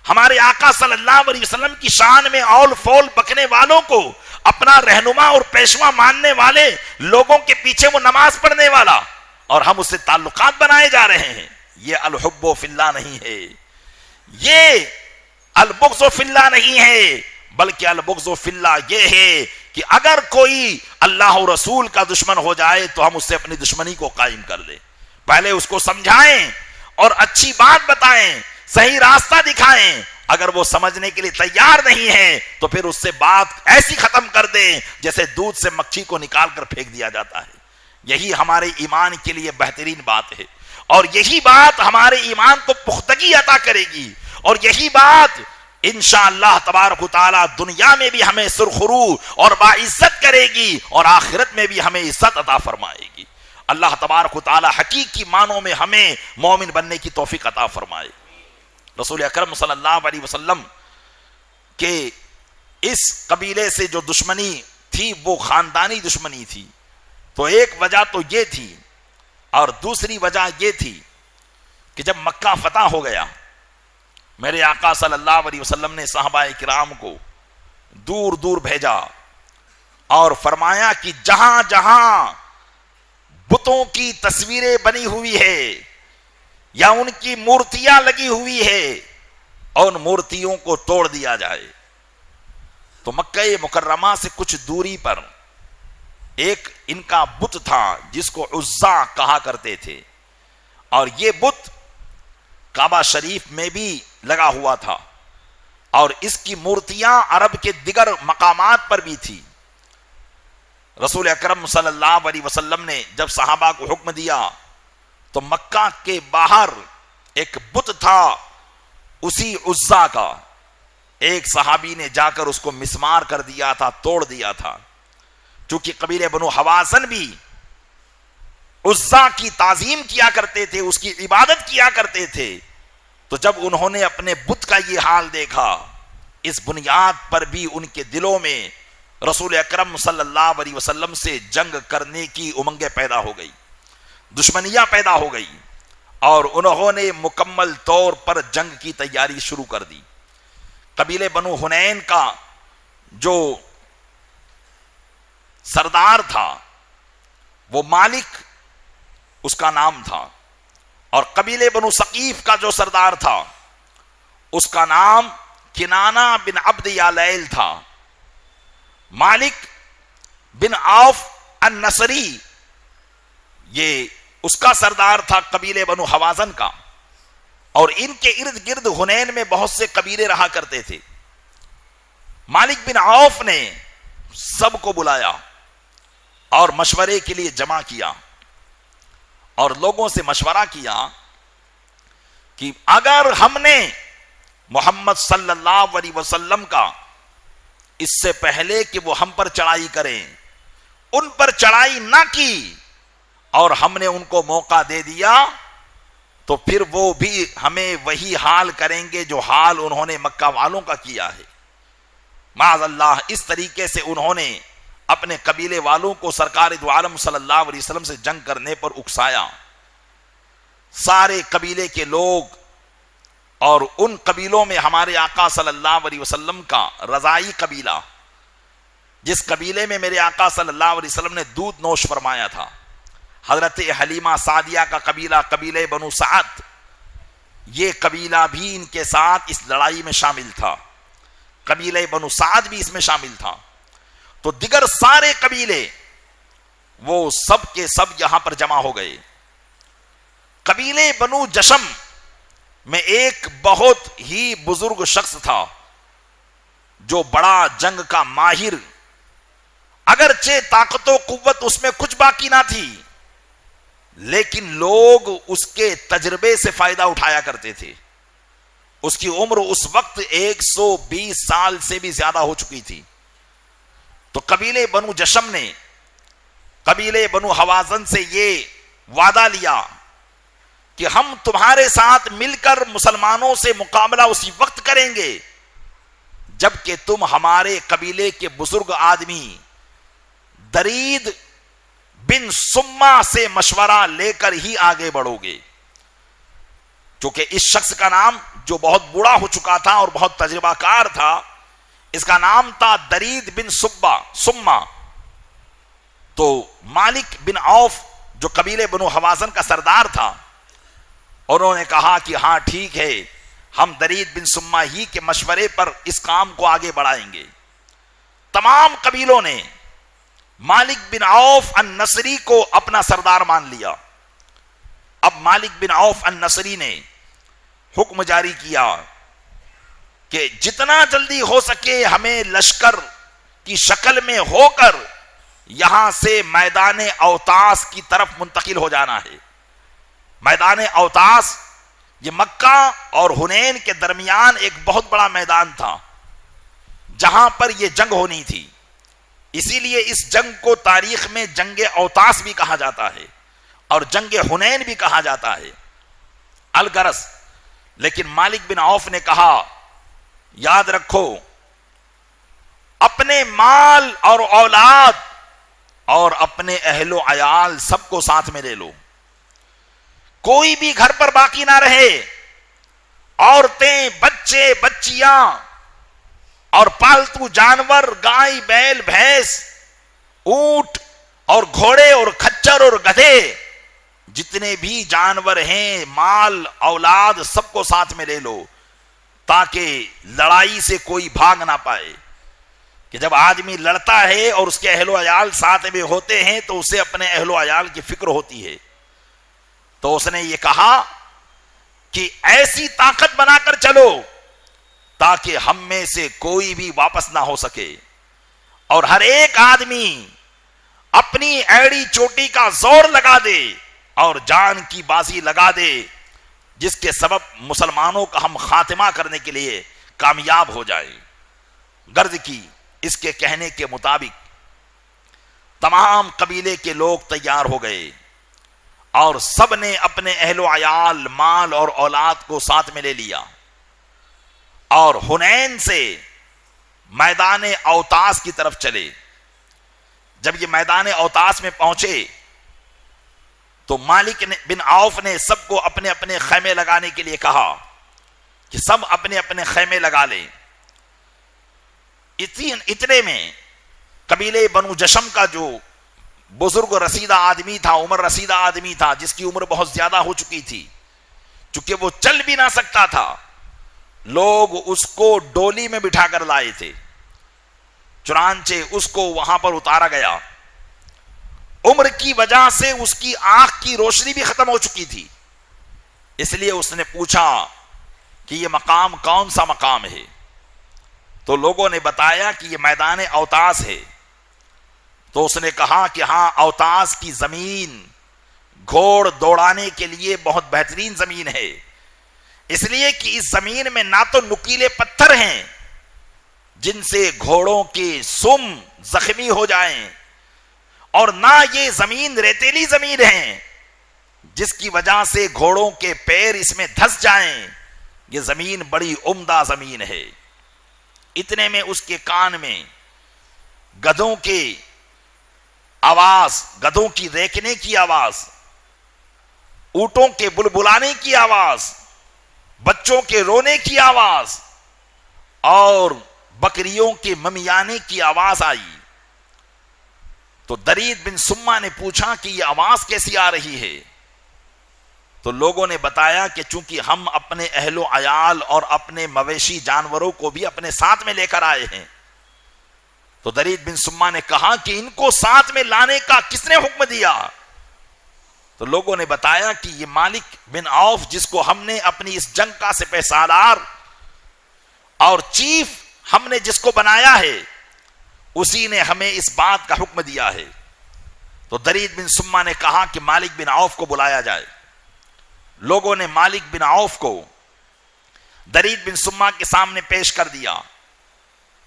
ہمارے آقا صلی اللہ علیہ وسلم کی شان میں اول فول بکنے والوں کو اپنا رہنما اور پیشوا ماننے والے لوگوں کے پیچھے وہ نماز پڑھنے والا، اور ہم اس سے تعلقات بنائے جا رہے ہیں. یہ الحب فی اللہ نہیں ہے، یہ البغض فی اللہ نہیں ہے، بلکہ البغض فی اللہ یہ ہے کہ اگر کوئی اللہ اور رسول کا دشمن ہو جائے تو ہم اس سے اپنی دشمنی کو قائم کر لیں. پہلے اس کو سمجھائیں اور اچھی بات بتائیں، صحیح راستہ دکھائیں. اگر وہ سمجھنے کے لیے تیار نہیں ہے تو پھر اس سے بات ایسی ختم کر دیں جیسے دودھ سے مکھی کو نکال کر پھینک دیا جاتا ہے. یہی ہمارے ایمان کے لیے بہترین بات ہے، اور یہی بات ہمارے ایمان کو پختگی عطا کرے گی، اور یہی بات انشاءاللہ تبارک و تعالی دنیا میں بھی ہمیں سرخرو اور باعزت کرے گی، اور آخرت میں بھی ہمیں عزت عطا فرمائے گی. اللہ تبارک و تعالی حقیقی معنوں میں ہمیں مومن بننے کی توفیق عطا فرمائے۔ رسول اکرم صلی اللہ علیہ وسلم کے اس قبیلے سے جو دشمنی تھی وہ خاندانی دشمنی تھی، تو ایک وجہ تو یہ تھی، اور دوسری وجہ یہ تھی کہ جب مکہ فتح ہو گیا، میرے آقا صلی اللہ علیہ وسلم نے صحابہ کرام کو دور دور بھیجا اور فرمایا کہ جہاں جہاں بتوں کی تصویریں بنی ہوئی ہے یا ان کی مورتیاں لگی ہوئی ہے، اور ان مورتیوں کو توڑ دیا جائے۔ تو مکہ مکرمہ سے کچھ دوری پر ایک ان کا بت تھا جس کو عزا کہا کرتے تھے، اور یہ بت کعبہ شریف میں بھی لگا ہوا تھا، اور اس کی مورتیاں عرب کے دیگر مقامات پر بھی تھی۔ رسول اکرم صلی اللہ علیہ وسلم نے جب صحابہ کو حکم دیا تو مکہ کے باہر ایک بت تھا اسی عزا کا، ایک صحابی نے جا کر اس کو مسمار کر دیا تھا، توڑ دیا تھا۔ چونکہ قبیلے بنو حوازن بھی عزا کی تعظیم کیا کرتے تھے، اس کی عبادت کیا کرتے تھے، تو جب انہوں نے اپنے بت کا یہ حال دیکھا، اس بنیاد پر بھی ان کے دلوں میں رسول اکرم صلی اللہ علیہ وسلم سے جنگ کرنے کی امنگیں پیدا ہو گئی، دشمنیاں پیدا ہو گئی، اور انہوں نے مکمل طور پر جنگ کی تیاری شروع کر دی۔ قبیلے بنو حنین کا جو سردار تھا وہ مالک اس کا نام تھا، اور قبیلے بنو ثقیف کا جو سردار تھا اس کا نام کنانہ بن عبد یالیل تھا۔ مالک بن عوف النصری یہ اس کا سردار تھا قبیلے بنو حوازن کا، اور ان کے ارد گرد حنین میں بہت سے قبیلے رہا کرتے تھے۔ مالک بن عوف نے سب کو بلایا اور مشورے کے لیے جمع کیا، اور لوگوں سے مشورہ کیا کہ اگر ہم نے محمد صلی اللہ علیہ وسلم کا اس سے پہلے کہ وہ ہم پر چڑھائی کریں ان پر چڑھائی نہ کی اور ہم نے ان کو موقع دے دیا تو پھر وہ بھی ہمیں وہی حال کریں گے جو حال انہوں نے مکہ والوں کا کیا ہے۔ معاذ اللہ، اس طریقے سے انہوں نے اپنے قبیلے والوں کو سرکار دو عالم صلی اللہ علیہ وسلم سے جنگ کرنے پر اکسایا۔ سارے قبیلے کے لوگ، اور ان قبیلوں میں ہمارے آقا صلی اللہ علیہ وسلم کا رضائی قبیلہ، جس قبیلے میں میرے آقا صلی اللہ علیہ وسلم نے دودھ نوش فرمایا تھا، حضرت حلیمہ سعدیہ کا قبیلہ، قبیلے بنو سعد، یہ قبیلہ بھی ان کے ساتھ اس لڑائی میں شامل تھا، قبیلے بنو سعد بھی اس میں شامل تھا۔ تو دیگر سارے قبیلے وہ سب کے سب یہاں پر جمع ہو گئے۔ قبیلے بنو جشم میں ایک بہت ہی بزرگ شخص تھا جو بڑا جنگ کا ماہر، اگرچہ طاقت و قوت اس میں کچھ باقی نہ تھی، لیکن لوگ اس کے تجربے سے فائدہ اٹھایا کرتے تھے۔ اس کی عمر اس وقت 120 سال سے بھی زیادہ ہو چکی تھی۔ تو قبیلے بنو جشم نے قبیلے بنو حوازن سے یہ وعدہ لیا کہ ہم تمہارے ساتھ مل کر مسلمانوں سے مقابلہ اسی وقت کریں گے جبکہ تم ہمارے قبیلے کے بزرگ آدمی درید بن سما سے مشورہ لے کر ہی آگے بڑھو گے۔ چونکہ اس شخص کا نام، جو بہت بوڑھا ہو چکا تھا اور بہت تجربہ کار تھا، اس کا نام تھا درید بن سما۔ تو مالک بن عوف جو قبیلے بنو حوازن کا سردار تھا، انہوں نے کہا کہ ہاں ٹھیک ہے، ہم درید بن سما ہی کے مشورے پر اس کام کو آگے بڑھائیں گے۔ تمام قبیلوں نے مالک بن عوف النصری کو اپنا سردار مان لیا۔ اب مالک بن عوف النصری نے حکم جاری کیا کہ جتنا جلدی ہو سکے ہمیں لشکر کی شکل میں ہو کر یہاں سے میدان اوتاس کی طرف منتقل ہو جانا ہے۔ میدان اوتاس یہ مکہ اور حنین کے درمیان ایک بہت بڑا میدان تھا جہاں پر یہ جنگ ہونی تھی، اسی لیے اس جنگ کو تاریخ میں جنگ اوتاس بھی کہا جاتا ہے۔ اور جنگ حنین بھی کہا جاتا ہے، الغرض۔ لیکن مالک بن عوف نے کہا یاد رکھو اپنے مال اور اولاد اور اپنے اہل و عیال سب کو ساتھ میں لے لو، کوئی بھی گھر پر باقی نہ رہے، عورتیں، بچے، بچیاں اور پالتو جانور، گائے، بیل، بھینس، اونٹ اور گھوڑے اور کھچر اور گدھے، جتنے بھی جانور ہیں، مال، اولاد سب کو ساتھ میں لے لو، تاکہ لڑائی سے کوئی بھاگ نہ پائے۔ کہ جب آدمی لڑتا ہے اور اس کے اہل و عیال ساتھ میں ہوتے ہیں تو اسے اپنے اہل و عیال کی فکر ہوتی ہے۔ تو اس نے یہ کہا کہ ایسی طاقت بنا کر چلو تاکہ ہم میں سے کوئی بھی واپس نہ ہو سکے، اور ہر ایک آدمی اپنی ایڑی چوٹی کا زور لگا دے اور جان کی بازی لگا دے، جس کے سبب مسلمانوں کا ہم خاتمہ کرنے کے لیے کامیاب ہو جائیں۔ غرض کی اس کے کہنے کے مطابق تمام قبیلے کے لوگ تیار ہو گئے اور سب نے اپنے اہل و عیال، مال اور اولاد کو ساتھ میں لے لیا، اور حنین سے میدان اوتاس کی طرف چلے۔ جب یہ میدان اوتاس میں پہنچے تو مالک بن عوف نے سب کو اپنے اپنے خیمے لگانے کے لیے کہا کہ سب اپنے اپنے خیمے لگا لیں۔ اتنے میں قبیلے بنو جشم کا جو بزرگ رسیدہ آدمی تھا، عمر رسیدہ آدمی تھا، جس کی عمر بہت زیادہ ہو چکی تھی، چونکہ وہ چل بھی نہ سکتا تھا، لوگ اس کو ڈولی میں بٹھا کر لائے تھے، چنانچہ اس کو وہاں پر اتارا گیا۔ عمر کی وجہ سے اس کی آنکھ کی روشنی بھی ختم ہو چکی تھی، اس لیے اس نے پوچھا کہ یہ مقام کون سا مقام ہے؟ تو لوگوں نے بتایا کہ یہ میدان اوتاس ہے۔ تو اس نے کہا کہ ہاں، اوتاس کی زمین گھوڑ دوڑانے کے لیے بہت بہترین زمین ہے، اس لیے کہ اس زمین میں نہ تو نکیلے پتھر ہیں جن سے گھوڑوں کے سم زخمی ہو جائیں، اور نہ یہ زمین ریتیلی زمین ہے جس کی وجہ سے گھوڑوں کے پیر اس میں دھس جائیں، یہ زمین بڑی عمدہ زمین ہے۔ اتنے میں اس کے کان میں گدھوں کی آواز، گدھوں کی ریکنے کی آواز، اونٹوں کے بلبلانے کی آواز، بچوں کے رونے کی آواز اور بکریوں کے ممیانے کی آواز آئی۔ تو درید بن سما نے پوچھا کہ یہ آواز کیسی آ رہی ہے؟ تو لوگوں نے بتایا کہ چونکہ ہم اپنے اہل و عیال اور اپنے مویشی جانوروں کو بھی اپنے ساتھ میں لے کر آئے ہیں۔ تو درید بن سما نے کہا کہ ان کو ساتھ میں لانے کا کس نے حکم دیا؟ تو لوگوں نے بتایا کہ یہ مالک بن عوف، جس کو ہم نے اپنی اس جنگ کا سپہ سالار اور چیف ہم نے جس کو بنایا ہے، اسی نے ہمیں اس بات کا حکم دیا ہے۔ تو درید بن سما نے کہا کہ مالک بن عوف کو بلایا جائے۔ لوگوں نے مالک بن عوف کو درید بن سما کے سامنے پیش کر دیا۔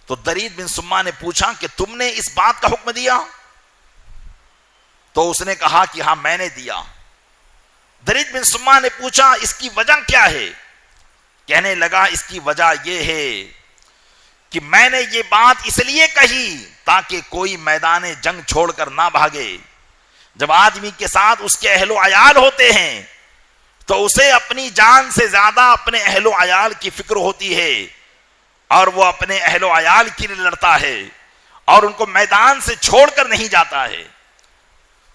تو درید بن سما نے پوچھا کہ تم نے اس بات کا حکم دیا؟ تو اس نے کہا کہ ہاں میں نے دیا۔ درید بن سما نے پوچھا اس کی وجہ کیا ہے؟ کہنے لگا اس کی وجہ یہ ہے کہ میں نے یہ بات اس لیے کہی تاکہ کوئی میدان جنگ چھوڑ کر نہ بھاگے۔ جب آدمی کے ساتھ اس کے اہل و عیال ہوتے ہیں تو اسے اپنی جان سے زیادہ اپنے اہل و عیال کی فکر ہوتی ہے، اور وہ اپنے اہل و عیال کے لیے لڑتا ہے اور ان کو میدان سے چھوڑ کر نہیں جاتا ہے۔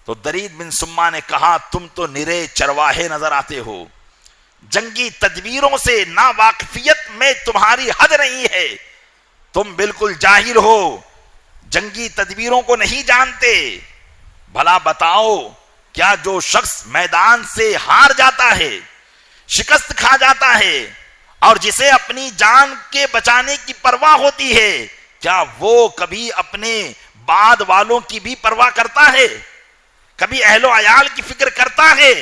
تو درید بن سما نے کہا تم تو نرے چرواہے نظر آتے ہو، جنگی تدبیروں سے ناواقفیت میں تمہاری حد نہیں ہے، تم بالکل جاہل ہو، جنگی تدبیروں کو نہیں جانتے۔ بھلا بتاؤ، کیا جو شخص میدان سے ہار جاتا ہے، شکست کھا جاتا ہے، اور جسے اپنی جان کے بچانے کی پرواہ ہوتی ہے، کیا وہ کبھی اپنے بعد والوں کی بھی پرواہ کرتا ہے؟ کبھی اہل و عیال کی فکر کرتا ہے؟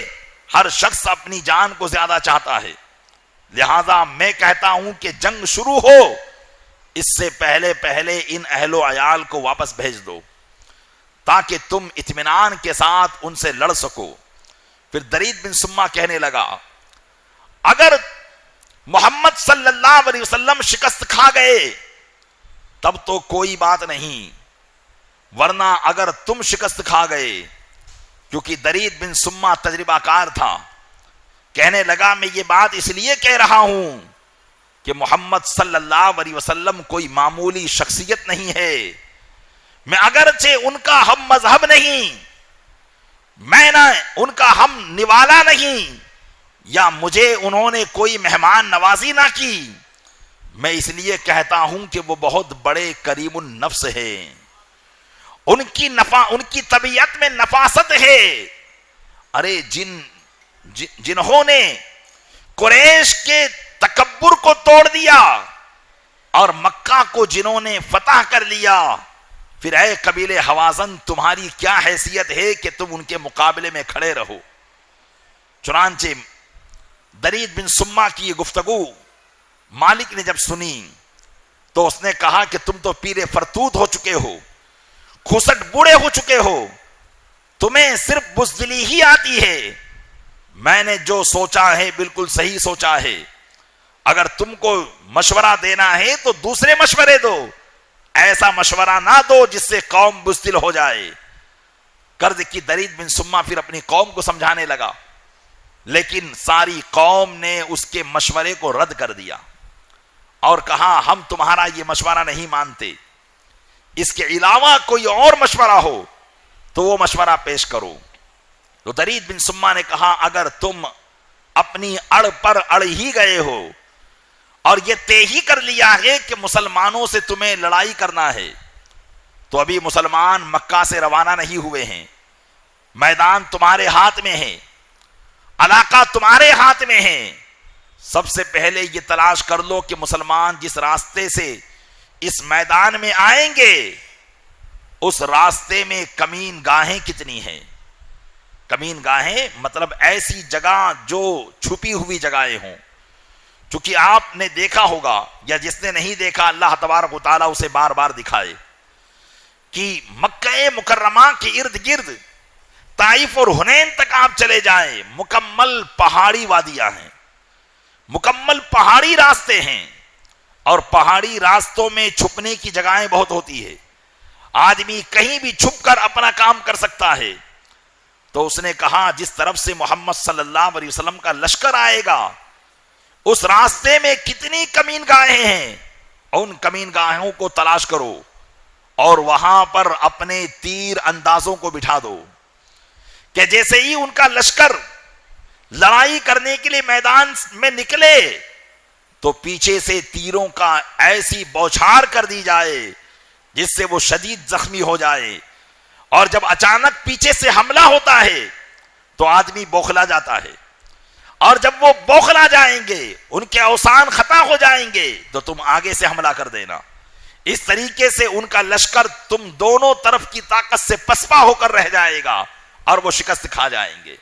ہر شخص اپنی جان کو زیادہ چاہتا ہے۔ لہذا میں کہتا ہوں کہ جنگ شروع ہو اس سے پہلے ان اہل و عیال کو واپس بھیج دو، تاکہ تم اطمینان کے ساتھ ان سے لڑ سکو۔ پھر درید بن سما کہنے لگا اگر محمد صلی اللہ علیہ وسلم شکست کھا گئے تب تو کوئی بات نہیں، ورنہ اگر تم شکست کھا گئے، کیونکہ درید بن سما تجربہ کار تھا، کہنے لگا میں یہ بات اس لیے کہہ رہا ہوں کہ محمد صلی اللہ علیہ وسلم کوئی معمولی شخصیت نہیں ہے، میں اگرچہ ان کا ہم مذہب نہیں، میں نہ ان کا ہم نوالا نہیں، یا مجھے انہوں نے کوئی مہمان نوازی نہ کی، میں اس لیے کہتا ہوں کہ وہ بہت بڑے کریم النفس ہے، ان کی طبیعت میں نفاست ہے۔ ارے جنہوں نے قریش کے تکبر کو توڑ دیا اور مکہ کو جنہوں نے فتح کر لیا، پھر اے قبیلے حوازن تمہاری کیا حیثیت ہے کہ تم ان کے مقابلے میں کھڑے رہو؟ چنانچہ درید بن سما کی یہ گفتگو مالک نے جب سنی تو اس نے کہا کہ تم تو پیرے فرتوت ہو چکے ہو، کھسٹ بوڑھے ہو چکے ہو، تمہیں صرف بزدلی ہی آتی ہے، میں نے جو سوچا ہے بالکل صحیح سوچا ہے، اگر تم کو مشورہ دینا ہے تو دوسرے مشورے دو، ایسا مشورہ نہ دو جس سے قوم بزدل ہو جائے۔ قرض کی درید بن سما پھر اپنی قوم کو سمجھانے لگا، لیکن ساری قوم نے اس کے مشورے کو رد کر دیا اور کہا ہم تمہارا یہ مشورہ نہیں مانتے، اس کے علاوہ کوئی اور مشورہ ہو تو وہ مشورہ پیش کرو۔ تو درید بن سما نے کہا اگر تم اپنی اڑ پر اڑ ہی گئے ہو اور یہ طے ہی کر لیا ہے کہ مسلمانوں سے تمہیں لڑائی کرنا ہے، تو ابھی مسلمان مکہ سے روانہ نہیں ہوئے ہیں، میدان تمہارے ہاتھ میں ہے، علاقہ تمہارے ہاتھ میں ہے، سب سے پہلے یہ تلاش کر لو کہ مسلمان جس راستے سے اس میدان میں آئیں گے اس راستے میں کمین گاہیں کتنی ہیں۔ کمین گاہیں مطلب ایسی جگہ جو چھپی ہوئی جگہیں ہوں، چونکہ آپ نے دیکھا ہوگا یا جس نے نہیں دیکھا اللہ تبارک و تعالیٰ اسے بار بار دکھائے کہ مکہ مکرمہ کے ارد گرد طائف اور حنین تک آپ چلے جائیں، مکمل پہاڑی وادیاں ہیں، مکمل پہاڑی راستے ہیں، اور پہاڑی راستوں میں چھپنے کی جگہیں بہت ہوتی ہے، آدمی کہیں بھی چھپ کر اپنا کام کر سکتا ہے۔ تو اس نے کہا جس طرف سے محمد صلی اللہ علیہ وسلم کا لشکر آئے گا اس راستے میں کتنی کمین گاہیں ہیں، ان کمین گاہوں کو تلاش کرو اور وہاں پر اپنے تیر اندازوں کو بٹھا دو کہ جیسے ہی ان کا لشکر لڑائی کرنے کے لیے میدان میں نکلے تو پیچھے سے تیروں کا ایسی بوچھار کر دی جائے جس سے وہ شدید زخمی ہو جائے، اور جب اچانک پیچھے سے حملہ ہوتا ہے تو آدمی بوکھلا جاتا ہے، اور جب وہ بوکھلا جائیں گے ان کے اوسان خطا ہو جائیں گے تو تم آگے سے حملہ کر دینا۔ اس طریقے سے ان کا لشکر تم دونوں طرف کی طاقت سے پسپا ہو کر رہ جائے گا اور وہ شکست کھا جائیں گے۔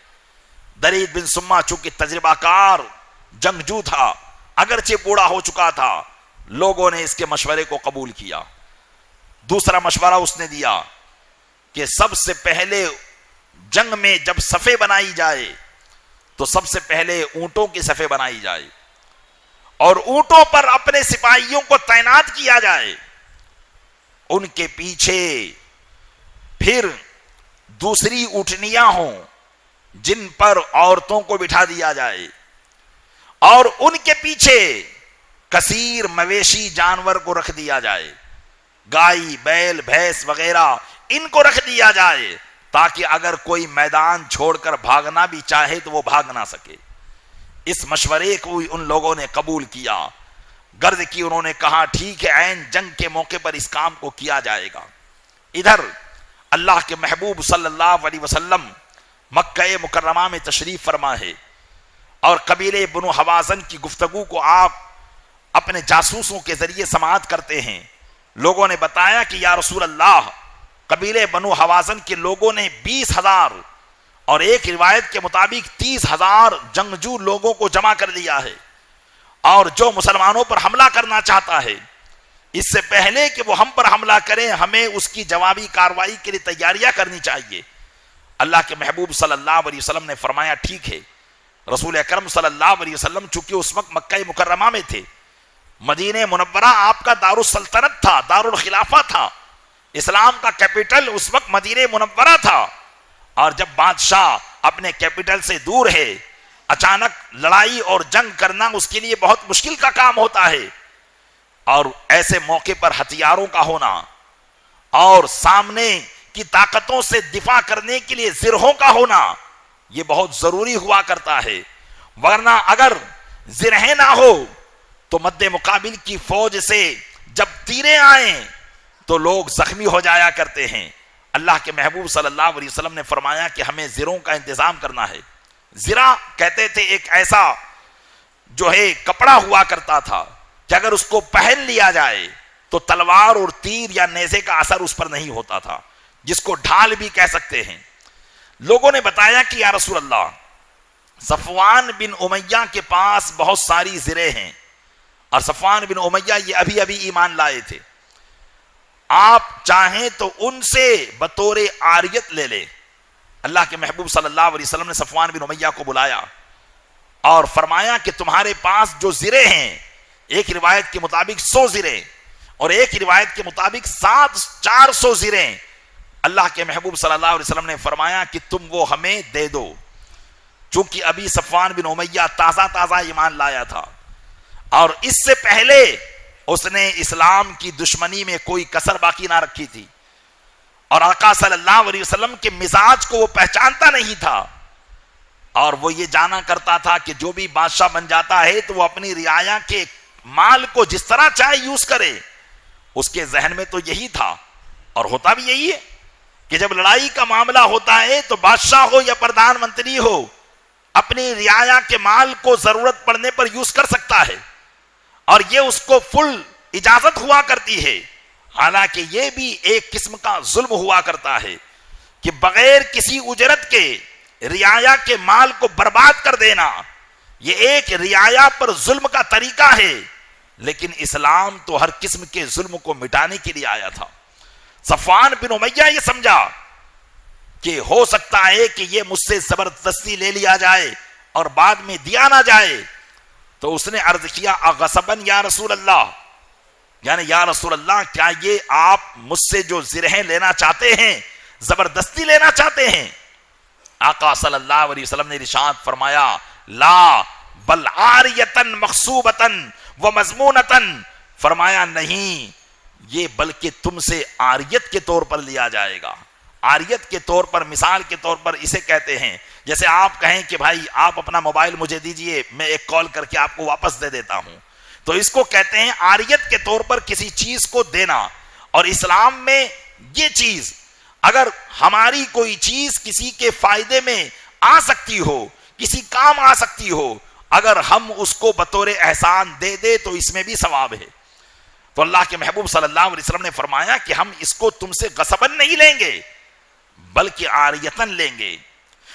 درید بن سما چونکہ تجربہ کار جنگجو تھا، اگرچہ بوڑھا ہو چکا تھا، لوگوں نے اس کے مشورے کو قبول کیا۔ دوسرا مشورہ اس نے دیا کہ سب سے پہلے جنگ میں جب صفیں بنائی جائے تو سب سے پہلے اونٹوں کی صفیں بنائی جائے اور اونٹوں پر اپنے سپاہیوں کو تعینات کیا جائے، ان کے پیچھے پھر دوسری اونٹنیاں ہوں جن پر عورتوں کو بٹھا دیا جائے، اور ان کے پیچھے کثیر مویشی جانور کو رکھ دیا جائے، گائے بیل بھینس وغیرہ ان کو رکھ دیا جائے تاکہ اگر کوئی میدان چھوڑ کر بھاگنا بھی چاہے تو وہ بھاگ نہ سکے۔ اس مشورے کو ان لوگوں نے قبول کیا، غرض کی انہوں نے کہا ٹھیک ہے عین جنگ کے موقع پر اس کام کو کیا جائے گا۔ ادھر اللہ کے محبوب صلی اللہ علیہ وسلم مکہ مکرمہ میں تشریف فرما ہے اور قبیلے بنو حوازن کی گفتگو کو آپ اپنے جاسوسوں کے ذریعے سماعت کرتے ہیں۔ لوگوں نے بتایا کہ یا رسول اللہ قبیلے بنو حوازن کے لوگوں نے 20,000 اور ایک روایت کے مطابق 30,000 جنگجو لوگوں کو جمع کر لیا ہے، اور جو مسلمانوں پر حملہ کرنا چاہتا ہے اس سے پہلے کہ وہ ہم پر حملہ کریں ہمیں اس کی جوابی کارروائی کے لیے تیاریاں کرنی چاہیے، اللہ کے محبوب صلی اللہ علیہ وسلم نے فرمایا ٹھیک ہے، رسول اکرم صلی اللہ علیہ وسلم چونکہ اس وقت مکہ مکرمہ میں تھے، مدینہ منورہ آپ کا دار السلطنت تھا، دار الخلافہ تھا، اسلام کا کیپٹل اس وقت مدینہ منورہ تھا، اور جب بادشاہ اپنے کیپٹل سے دور ہے، اچانک لڑائی اور جنگ کرنا اس کے لیے بہت مشکل کا کام ہوتا ہے، اور ایسے موقع پر ہتھیاروں کا ہونا اور سامنے کی طاقتوں سے دفاع کرنے کے لیے زرہوں کا ہونا یہ بہت ضروری ہوا کرتا ہے، ورنہ اگر زرہیں نہ ہو تو مد مقابل کی فوج سے جب تیریں آئیں تو لوگ زخمی ہو جایا کرتے ہیں۔ اللہ کے محبوب صلی اللہ علیہ وسلم نے فرمایا کہ ہمیں زروں کا انتظام کرنا ہے۔ زرہ کہتے تھے ایک ایسا جو ہے کپڑا ہوا کرتا تھا کہ اگر اس کو پہن لیا جائے تو تلوار اور تیر یا نیزے کا اثر اس پر نہیں ہوتا تھا، جس کو ڈھال بھی کہہ سکتے ہیں۔ لوگوں نے بتایا کہ یا رسول اللہ، صفوان بن امیہ کے پاس بہت ساری زریں ہیں، اور صفوان بن امیہ یہ ابھی ابھی ایمان لائے تھے، آپ چاہیں تو ان سے بطور عاریت لے لیں۔ اللہ کے محبوب صلی اللہ علیہ وسلم نے صفوان بن امیہ کو بلایا اور فرمایا کہ تمہارے پاس جو زریں ہیں، ایک روایت کے مطابق 100 زریں اور ایک روایت کے مطابق 400 زریں، اللہ کے محبوب صلی اللہ علیہ وسلم نے فرمایا کہ تم وہ ہمیں دے دو، چونکہ ابھی صفوان بن امیہ تازہ ایمان لایا تھا، اور اس سے پہلے اس نے اسلام کی دشمنی میں کوئی کسر باقی نہ رکھی تھی، اور آقا صلی اللہ علیہ وسلم کے مزاج کو وہ پہچانتا نہیں تھا، اور وہ یہ جانا کرتا تھا کہ جو بھی بادشاہ بن جاتا ہے تو وہ اپنی رعایا کے مال کو جس طرح چاہے یوز کرے۔ اس کے ذہن میں تو یہی تھا، اور ہوتا بھی یہی ہے کہ جب لڑائی کا معاملہ ہوتا ہے تو بادشاہ ہو یا پردھان منتری ہو، اپنی رعایا کے مال کو ضرورت پڑنے پر یوز کر سکتا ہے، اور یہ اس کو فل اجازت ہوا کرتی ہے۔ حالانکہ یہ بھی ایک قسم کا ظلم ہوا کرتا ہے کہ بغیر کسی اجرت کے رعایا کے مال کو برباد کر دینا، یہ ایک رعایا پر ظلم کا طریقہ ہے، لیکن اسلام تو ہر قسم کے ظلم کو مٹانے کے لیے آیا تھا۔ صفوان بن امیہ یہ سمجھا کہ ہو سکتا ہے کہ یہ مجھ سے زبردستی لے لیا جائے اور بعد میں دیا نہ جائے، تو اس نے عرض کیا اغصباً یا رسول اللہ، یعنی یا رسول اللہ کیا یہ آپ مجھ سے جو زرہیں لینا چاہتے ہیں زبردستی لینا چاہتے ہیں؟ آقا صلی اللہ علیہ وسلم نے ارشاد فرمایا لا بل عاریتن مغصوبتن و مضمونتن، فرمایا نہیں، یہ بلکہ تم سے عاریت کے طور پر لیا جائے گا۔ عاریت کے طور پر، مثال کے طور پر اسے کہتے ہیں جیسے آپ کہیں کہ بھائی آپ اپنا موبائل مجھے دیجئے، میں ایک کال کر کے آپ کو واپس دے دیتا ہوں، تو اس کو کہتے ہیں عاریت کے طور پر کسی چیز کو دینا۔ اور اسلام میں یہ چیز، اگر ہماری کوئی چیز کسی کے فائدے میں آ سکتی ہو، کسی کام آ سکتی ہو، اگر ہم اس کو بطور احسان دے دے تو اس میں بھی ثواب ہے۔ تو اللہ کے محبوب صلی اللہ علیہ وسلم نے فرمایا کہ ہم اس کو تم سے غصباً نہیں لیں گے بلکہ عاریتاً لیں گے،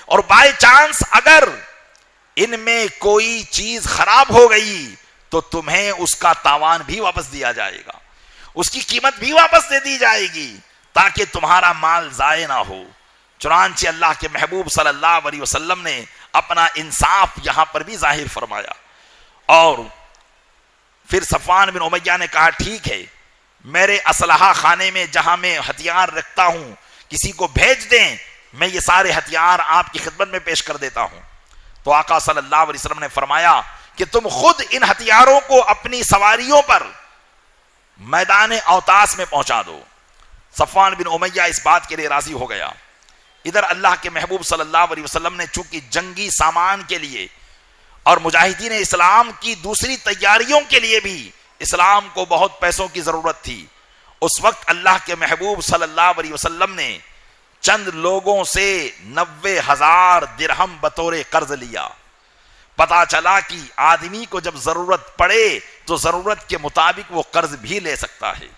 اور بائی چانس اگر ان میں کوئی چیز خراب ہو گئی تو تمہیں اس کا تاوان بھی واپس دیا جائے گا، اس کی قیمت بھی واپس دے دی جائے گی تاکہ تمہارا مال ضائع نہ ہو۔ چنانچہ اللہ کے محبوب صلی اللہ علیہ وسلم نے اپنا انصاف یہاں پر بھی ظاہر فرمایا، اور پھر صفوان بن امیہ نے کہا ٹھیک ہے، میرے اسلحہ خانے میں جہاں میں ہتھیار رکھتا ہوں کسی کو بھیج دیں، میں یہ سارے ہتھیار آپ کی خدمت میں پیش کر دیتا ہوں۔ تو آقا صلی اللہ علیہ وسلم نے فرمایا کہ تم خود ان ہتھیاروں کو اپنی سواریوں پر میدان اوتاس میں پہنچا دو۔ صفوان بن امیہ اس بات کے لیے راضی ہو گیا۔ ادھر اللہ کے محبوب صلی اللہ علیہ وسلم نے چونکہ جنگی سامان کے لیے اور مجاہدین اسلام کی دوسری تیاریوں کے لیے بھی اسلام کو بہت پیسوں کی ضرورت تھی، اس وقت اللہ کے محبوب صلی اللہ علیہ وسلم نے چند لوگوں سے 90,000 درہم بطور قرض لیا۔ پتا چلا کہ آدمی کو جب ضرورت پڑے تو ضرورت کے مطابق وہ قرض بھی لے سکتا ہے،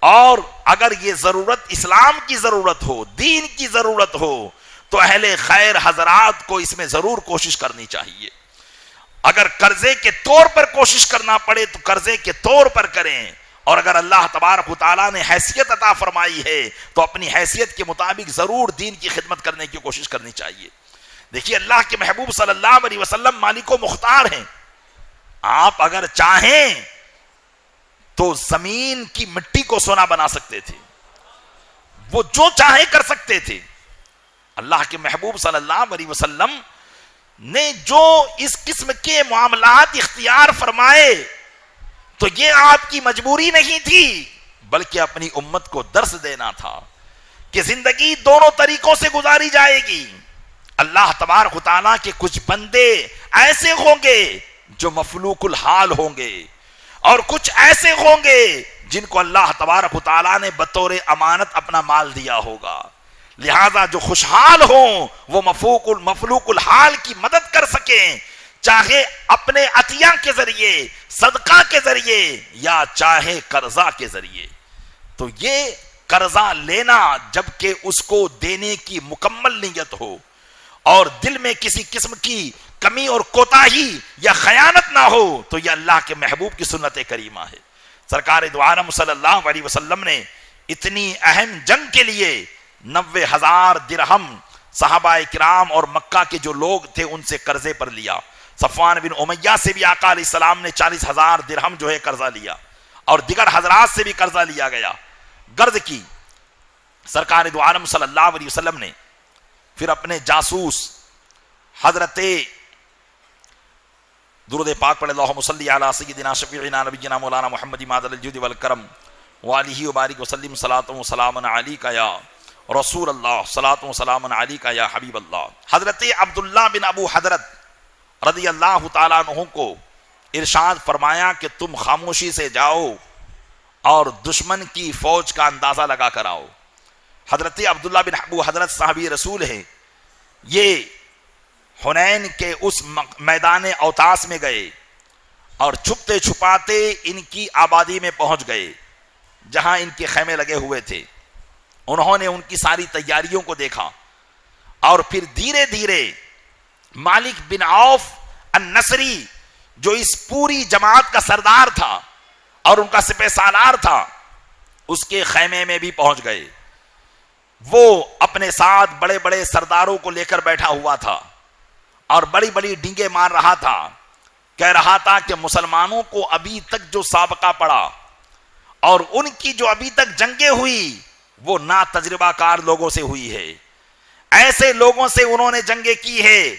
اور اگر یہ ضرورت اسلام کی ضرورت ہو، دین کی ضرورت ہو، تو اہل خیر حضرات کو اس میں ضرور کوشش کرنی چاہیے۔ اگر قرضے کے طور پر کوشش کرنا پڑے تو قرضے کے طور پر کریں، اور اگر اللہ تبارک و تعالیٰ نے حیثیت عطا فرمائی ہے تو اپنی حیثیت کے مطابق ضرور دین کی خدمت کرنے کی کوشش کرنی چاہیے. دیکھیے اللہ کے محبوب صلی اللہ علیہ وسلم مالک و مختار ہیں. آپ اگر چاہیں تو زمین کی مٹی کو سونا بنا سکتے تھے, وہ جو چاہے کر سکتے تھے. اللہ کے محبوب صلی اللہ علیہ وسلم نے جو اس قسم کے معاملات اختیار فرمائے تو یہ آپ کی مجبوری نہیں تھی, بلکہ اپنی امت کو درس دینا تھا کہ زندگی دونوں طریقوں سے گزاری جائے گی. اللہ تبارک و تعالیٰ کے کچھ بندے ایسے ہوں گے جو مفلوق الحال ہوں گے, اور کچھ ایسے ہوں گے جن کو اللہ تبارک و تعالیٰ نے بطور امانت اپنا مال دیا ہوگا. لہذا جو خوشحال ہوں وہ مفلوق الحال کی مدد کر سکیں, چاہے اپنے عطیہ کے ذریعے, صدقہ کے ذریعے, یا چاہے قرضہ کے ذریعے. تو یہ قرضہ لینا جبکہ اس کو دینے کی مکمل نیت ہو اور دل میں کسی قسم کی کمی اور کوتاہی یا خیانت نہ ہو, تو یہ اللہ کے محبوب کی سنت کریمہ ہے. سرکار دو عالم صلی اللہ علیہ وسلم نے اتنی اہم جنگ کے لیے 90,000 درہم صحابہ کرام اور مکہ کے جو لوگ تھے ان سے قرضے پر لیا. صفوان بن امیہ سے بھی آقا علیہ السلام نے 40,000 درہم جو ہے قرضہ لیا, اور دیگر حضرات سے بھی قرضہ لیا گیا. غرض کی سرکار دو عالم صلی اللہ علیہ وسلم نے پھر اپنے جاسوس حضرت درود پاک پڑھے اللہم صلی علی سیدنا شفیعنا نبینا مولانا محمد مادل الجود والکرم وآلہ وبارک وسلم صلاۃ و سلام علیک یا رسول اللہ صلاۃ و سلام علیک یا حبیب اللہ. حضرت عبداللہ بن ابو حضرت رضی اللہ تعالیٰ عنہ کو ارشاد فرمایا کہ تم خاموشی سے جاؤ اور دشمن کی فوج کا اندازہ لگا کر آؤ. حضرت عبداللہ بن ابو حضرت صحابی رسول ہیں, یہ حنین کے اس میدان اوتاس میں گئے اور چھپتے چھپاتے ان کی آبادی میں پہنچ گئے جہاں ان کے خیمے لگے ہوئے تھے. انہوں نے ان کی ساری تیاریوں کو دیکھا اور پھر دھیرے دھیرے مالک بن عوف النصری جو اس پوری جماعت کا سردار تھا اور ان کا سپہ سالار تھا, اس کے خیمے میں بھی پہنچ گئے. وہ اپنے ساتھ بڑے بڑے سرداروں کو لے کر بیٹھا ہوا تھا اور بڑی بڑی ڈینگیں مار رہا تھا. کہہ رہا تھا کہ مسلمانوں کو ابھی تک جو سابقہ پڑا اور ان کی جو ابھی تک جنگیں ہوئی وہ نا تجربہ کار لوگوں سے ہوئی ہے. ایسے لوگوں سے انہوں نے جنگیں کی ہے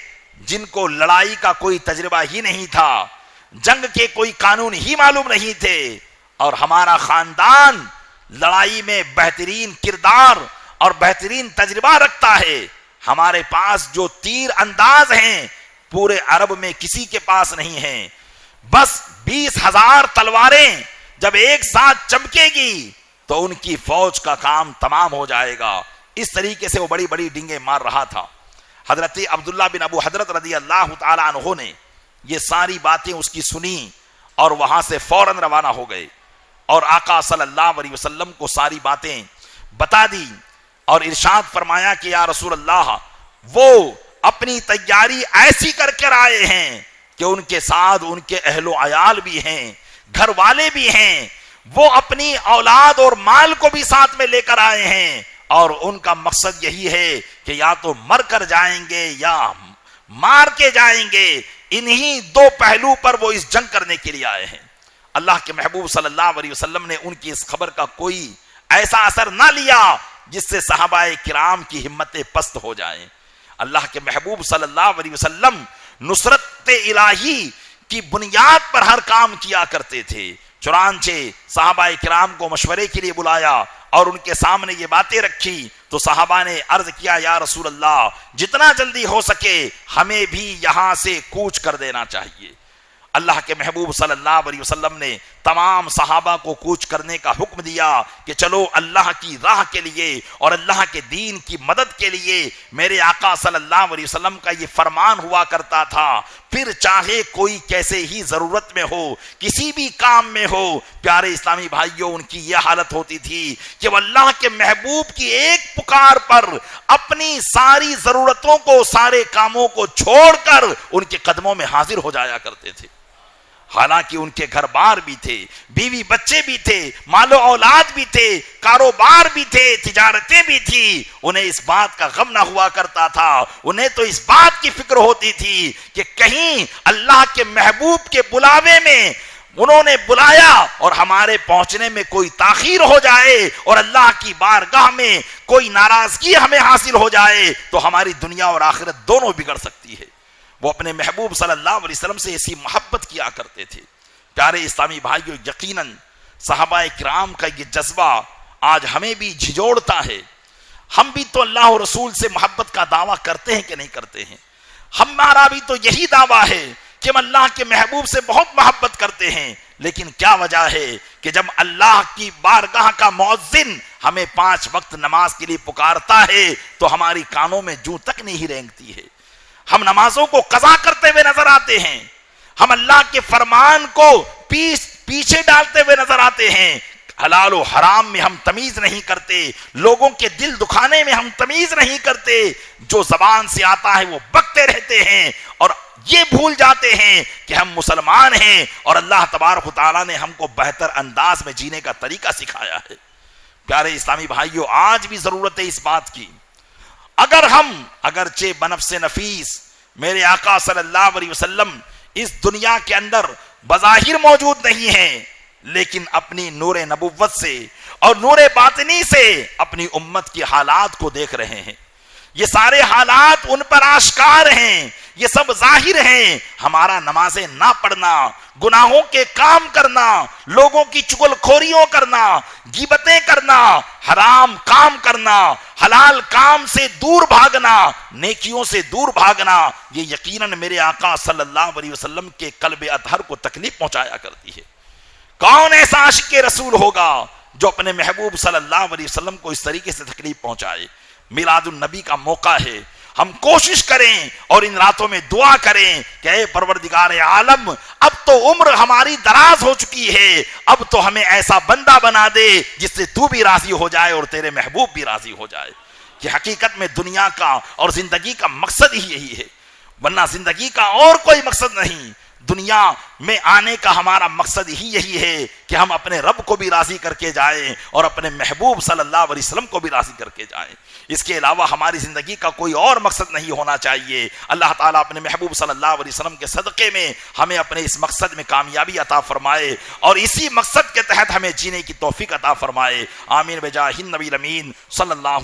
جن کو لڑائی کا کوئی تجربہ ہی نہیں تھا, جنگ کے کوئی قانون ہی معلوم نہیں تھے, اور ہمارا خاندان لڑائی میں بہترین کردار اور بہترین تجربہ رکھتا ہے. ہمارے پاس جو تیر انداز ہیں پورے عرب میں کسی کے پاس نہیں ہیں. بس 20,000 تلواریں جب ایک ساتھ چمکے گی تو ان کی فوج کا کام تمام ہو جائے گا. اس طریقے سے وہ بڑی بڑی ڈنگیں مار رہا تھا. حضرت عبداللہ بن ابو حضرت رضی اللہ تعالیٰ عنہ نے یہ ساری باتیں اس کی سنی اور وہاں سے فوراً روانہ ہو گئے اور آقا صلی اللہ علیہ وسلم کو ساری باتیں بتا دی اور ارشاد فرمایا کہ یا رسول اللہ, وہ اپنی تیاری ایسی کر کر آئے ہیں کہ ان کے ساتھ ان کے اہل و عیال بھی ہیں, گھر والے بھی ہیں, وہ اپنی اولاد اور مال کو بھی ساتھ میں لے کر آئے ہیں, اور ان کا مقصد یہی ہے کہ یا تو مر کر جائیں گے یا مار کے جائیں گے. انہی دو پہلو پر وہ اس جنگ کرنے کے لیے آئے ہیں. اللہ کے محبوب صلی اللہ علیہ وسلم نے ان کی اس خبر کا کوئی ایسا اثر نہ لیا جس سے صحابہ کرام کی ہمتیں پست ہو جائیں. اللہ کے محبوب صلی اللہ علیہ وسلم نصرت الہی کی بنیاد پر ہر کام کیا کرتے تھے. چنانچہ صحابہ کرام کو مشورے کے لیے بلایا اور ان کے سامنے یہ باتیں رکھی تو صحابہ نے عرض کیا یا رسول اللہ, جتنا جلدی ہو سکے ہمیں بھی یہاں سے کوچ کر دینا چاہیے. اللہ کے محبوب صلی اللہ علیہ وسلم نے تمام صحابہ کو کوچ کرنے کا حکم دیا کہ چلو اللہ کی راہ کے لیے اور اللہ کے دین کی مدد کے لیے. میرے آقا صلی اللہ علیہ وسلم کا یہ فرمان ہوا کرتا تھا, پھر چاہے کوئی کیسے ہی ضرورت میں ہو, کسی بھی کام میں ہو. پیارے اسلامی بھائیوں, ان کی یہ حالت ہوتی تھی کہ وہ اللہ کے محبوب کی ایک پکار پر اپنی ساری ضرورتوں کو, سارے کاموں کو چھوڑ کر ان کے قدموں میں حاضر ہو جایا کرتے تھے. حالانکہ ان کے گھر بار بھی تھے، بیوی بچے بھی تھے، مال و اولاد بھی تھے، کاروبار بھی تھے، تجارتیں بھی تھی، انہیں اس بات کا غم نہ ہوا کرتا تھا، انہیں تو اس بات کی فکر ہوتی تھی کہ کہیں اللہ کے محبوب کے بلاوے میں انہوں نے بلایا اور ہمارے پہنچنے میں کوئی تاخیر ہو جائے اور اللہ کی بارگاہ میں کوئی ناراضگی ہمیں حاصل ہو جائے تو ہماری دنیا اور آخرت دونوں بگڑ سکتی ہے۔ وہ اپنے محبوب صلی اللہ علیہ وسلم سے ایسی محبت کیا کرتے تھے۔ پیارے اسلامی بھائیوں، یقیناً صحابہ کرام کا یہ جذبہ آج ہمیں بھی جھنجھوڑتا ہے۔ ہم بھی تو اللہ اور رسول سے محبت کا دعویٰ کرتے ہیں کہ نہیں کرتے ہیں؟ ہمارا بھی تو یہی دعویٰ ہے کہ ہم اللہ کے محبوب سے بہت محبت کرتے ہیں، لیکن کیا وجہ ہے کہ جب اللہ کی بارگاہ کا مؤذن ہمیں 5 وقت نماز کے لیے پکارتا ہے تو ہماری کانوں میں جوں تک نہیں رینگتی ہے۔ ہم نمازوں کو قضا کرتے ہوئے نظر آتے ہیں، ہم اللہ کے فرمان کو پیچھے ڈالتے ہوئے نظر آتے ہیں، حلال و حرام میں ہم تمیز نہیں کرتے، لوگوں کے دل دکھانے میں ہم تمیز نہیں کرتے، جو زبان سے آتا ہے وہ بکتے رہتے ہیں اور یہ بھول جاتے ہیں کہ ہم مسلمان ہیں اور اللہ تبارک و تعالیٰ نے ہم کو بہتر انداز میں جینے کا طریقہ سکھایا ہے۔ پیارے اسلامی بھائیوں، آج بھی ضرورت ہے اس بات کی، اگر ہم اگرچہ بنفس نفیس میرے آقا صلی اللہ علیہ وسلم اس دنیا کے اندر بظاہر موجود نہیں ہیں، لیکن اپنی نور نبوت سے اور نور باطنی سے اپنی امت کی حالات کو دیکھ رہے ہیں۔ یہ سارے حالات ان پر آشکار ہیں، یہ سب ظاہر ہیں۔ ہمارا نمازیں نہ پڑھنا، گناہوں کے کام کرنا، لوگوں کی چغل خوریوں کرنا، غیبتیں کرنا، حرام کام کرنا، حلال کام سے دور بھاگنا، نیکیوں سے دور بھاگنا، یہ یقیناً میرے آقا صلی اللہ علیہ وسلم کے قلب اطہر کو تکلیف پہنچایا کرتی ہے۔ کون ایسا عاشق رسول ہوگا جو اپنے محبوب صلی اللہ علیہ وسلم کو اس طریقے سے تکلیف پہنچائے؟ میلاد النبی کا موقع ہے، ہم کوشش کریں اور ان راتوں میں دعا کریں کہ اے پروردگار عالم، اب تو عمر ہماری دراز ہو چکی ہے، اب تو ہمیں ایسا بندہ بنا دے جس سے تو بھی راضی ہو جائے اور تیرے محبوب بھی راضی ہو جائے۔ کہ حقیقت میں دنیا کا اور زندگی کا مقصد ہی یہی ہے، ورنہ زندگی کا اور کوئی مقصد نہیں۔ دنیا میں آنے کا ہمارا مقصد ہی یہی ہے کہ ہم اپنے رب کو بھی راضی کر کے جائیں اور اپنے محبوب صلی اللہ علیہ وسلم کو بھی راضی کر کے جائیں۔ اس کے علاوہ ہماری زندگی کا کوئی اور مقصد نہیں ہونا چاہیے۔ اللہ تعالیٰ اپنے محبوب صلی اللہ علیہ وسلم کے صدقے میں ہمیں اپنے اس مقصد میں کامیابی عطا فرمائے اور اسی مقصد کے تحت ہمیں جینے کی توفیق عطا فرمائے۔ آمین بجاہ النبی الامین صلی اللہ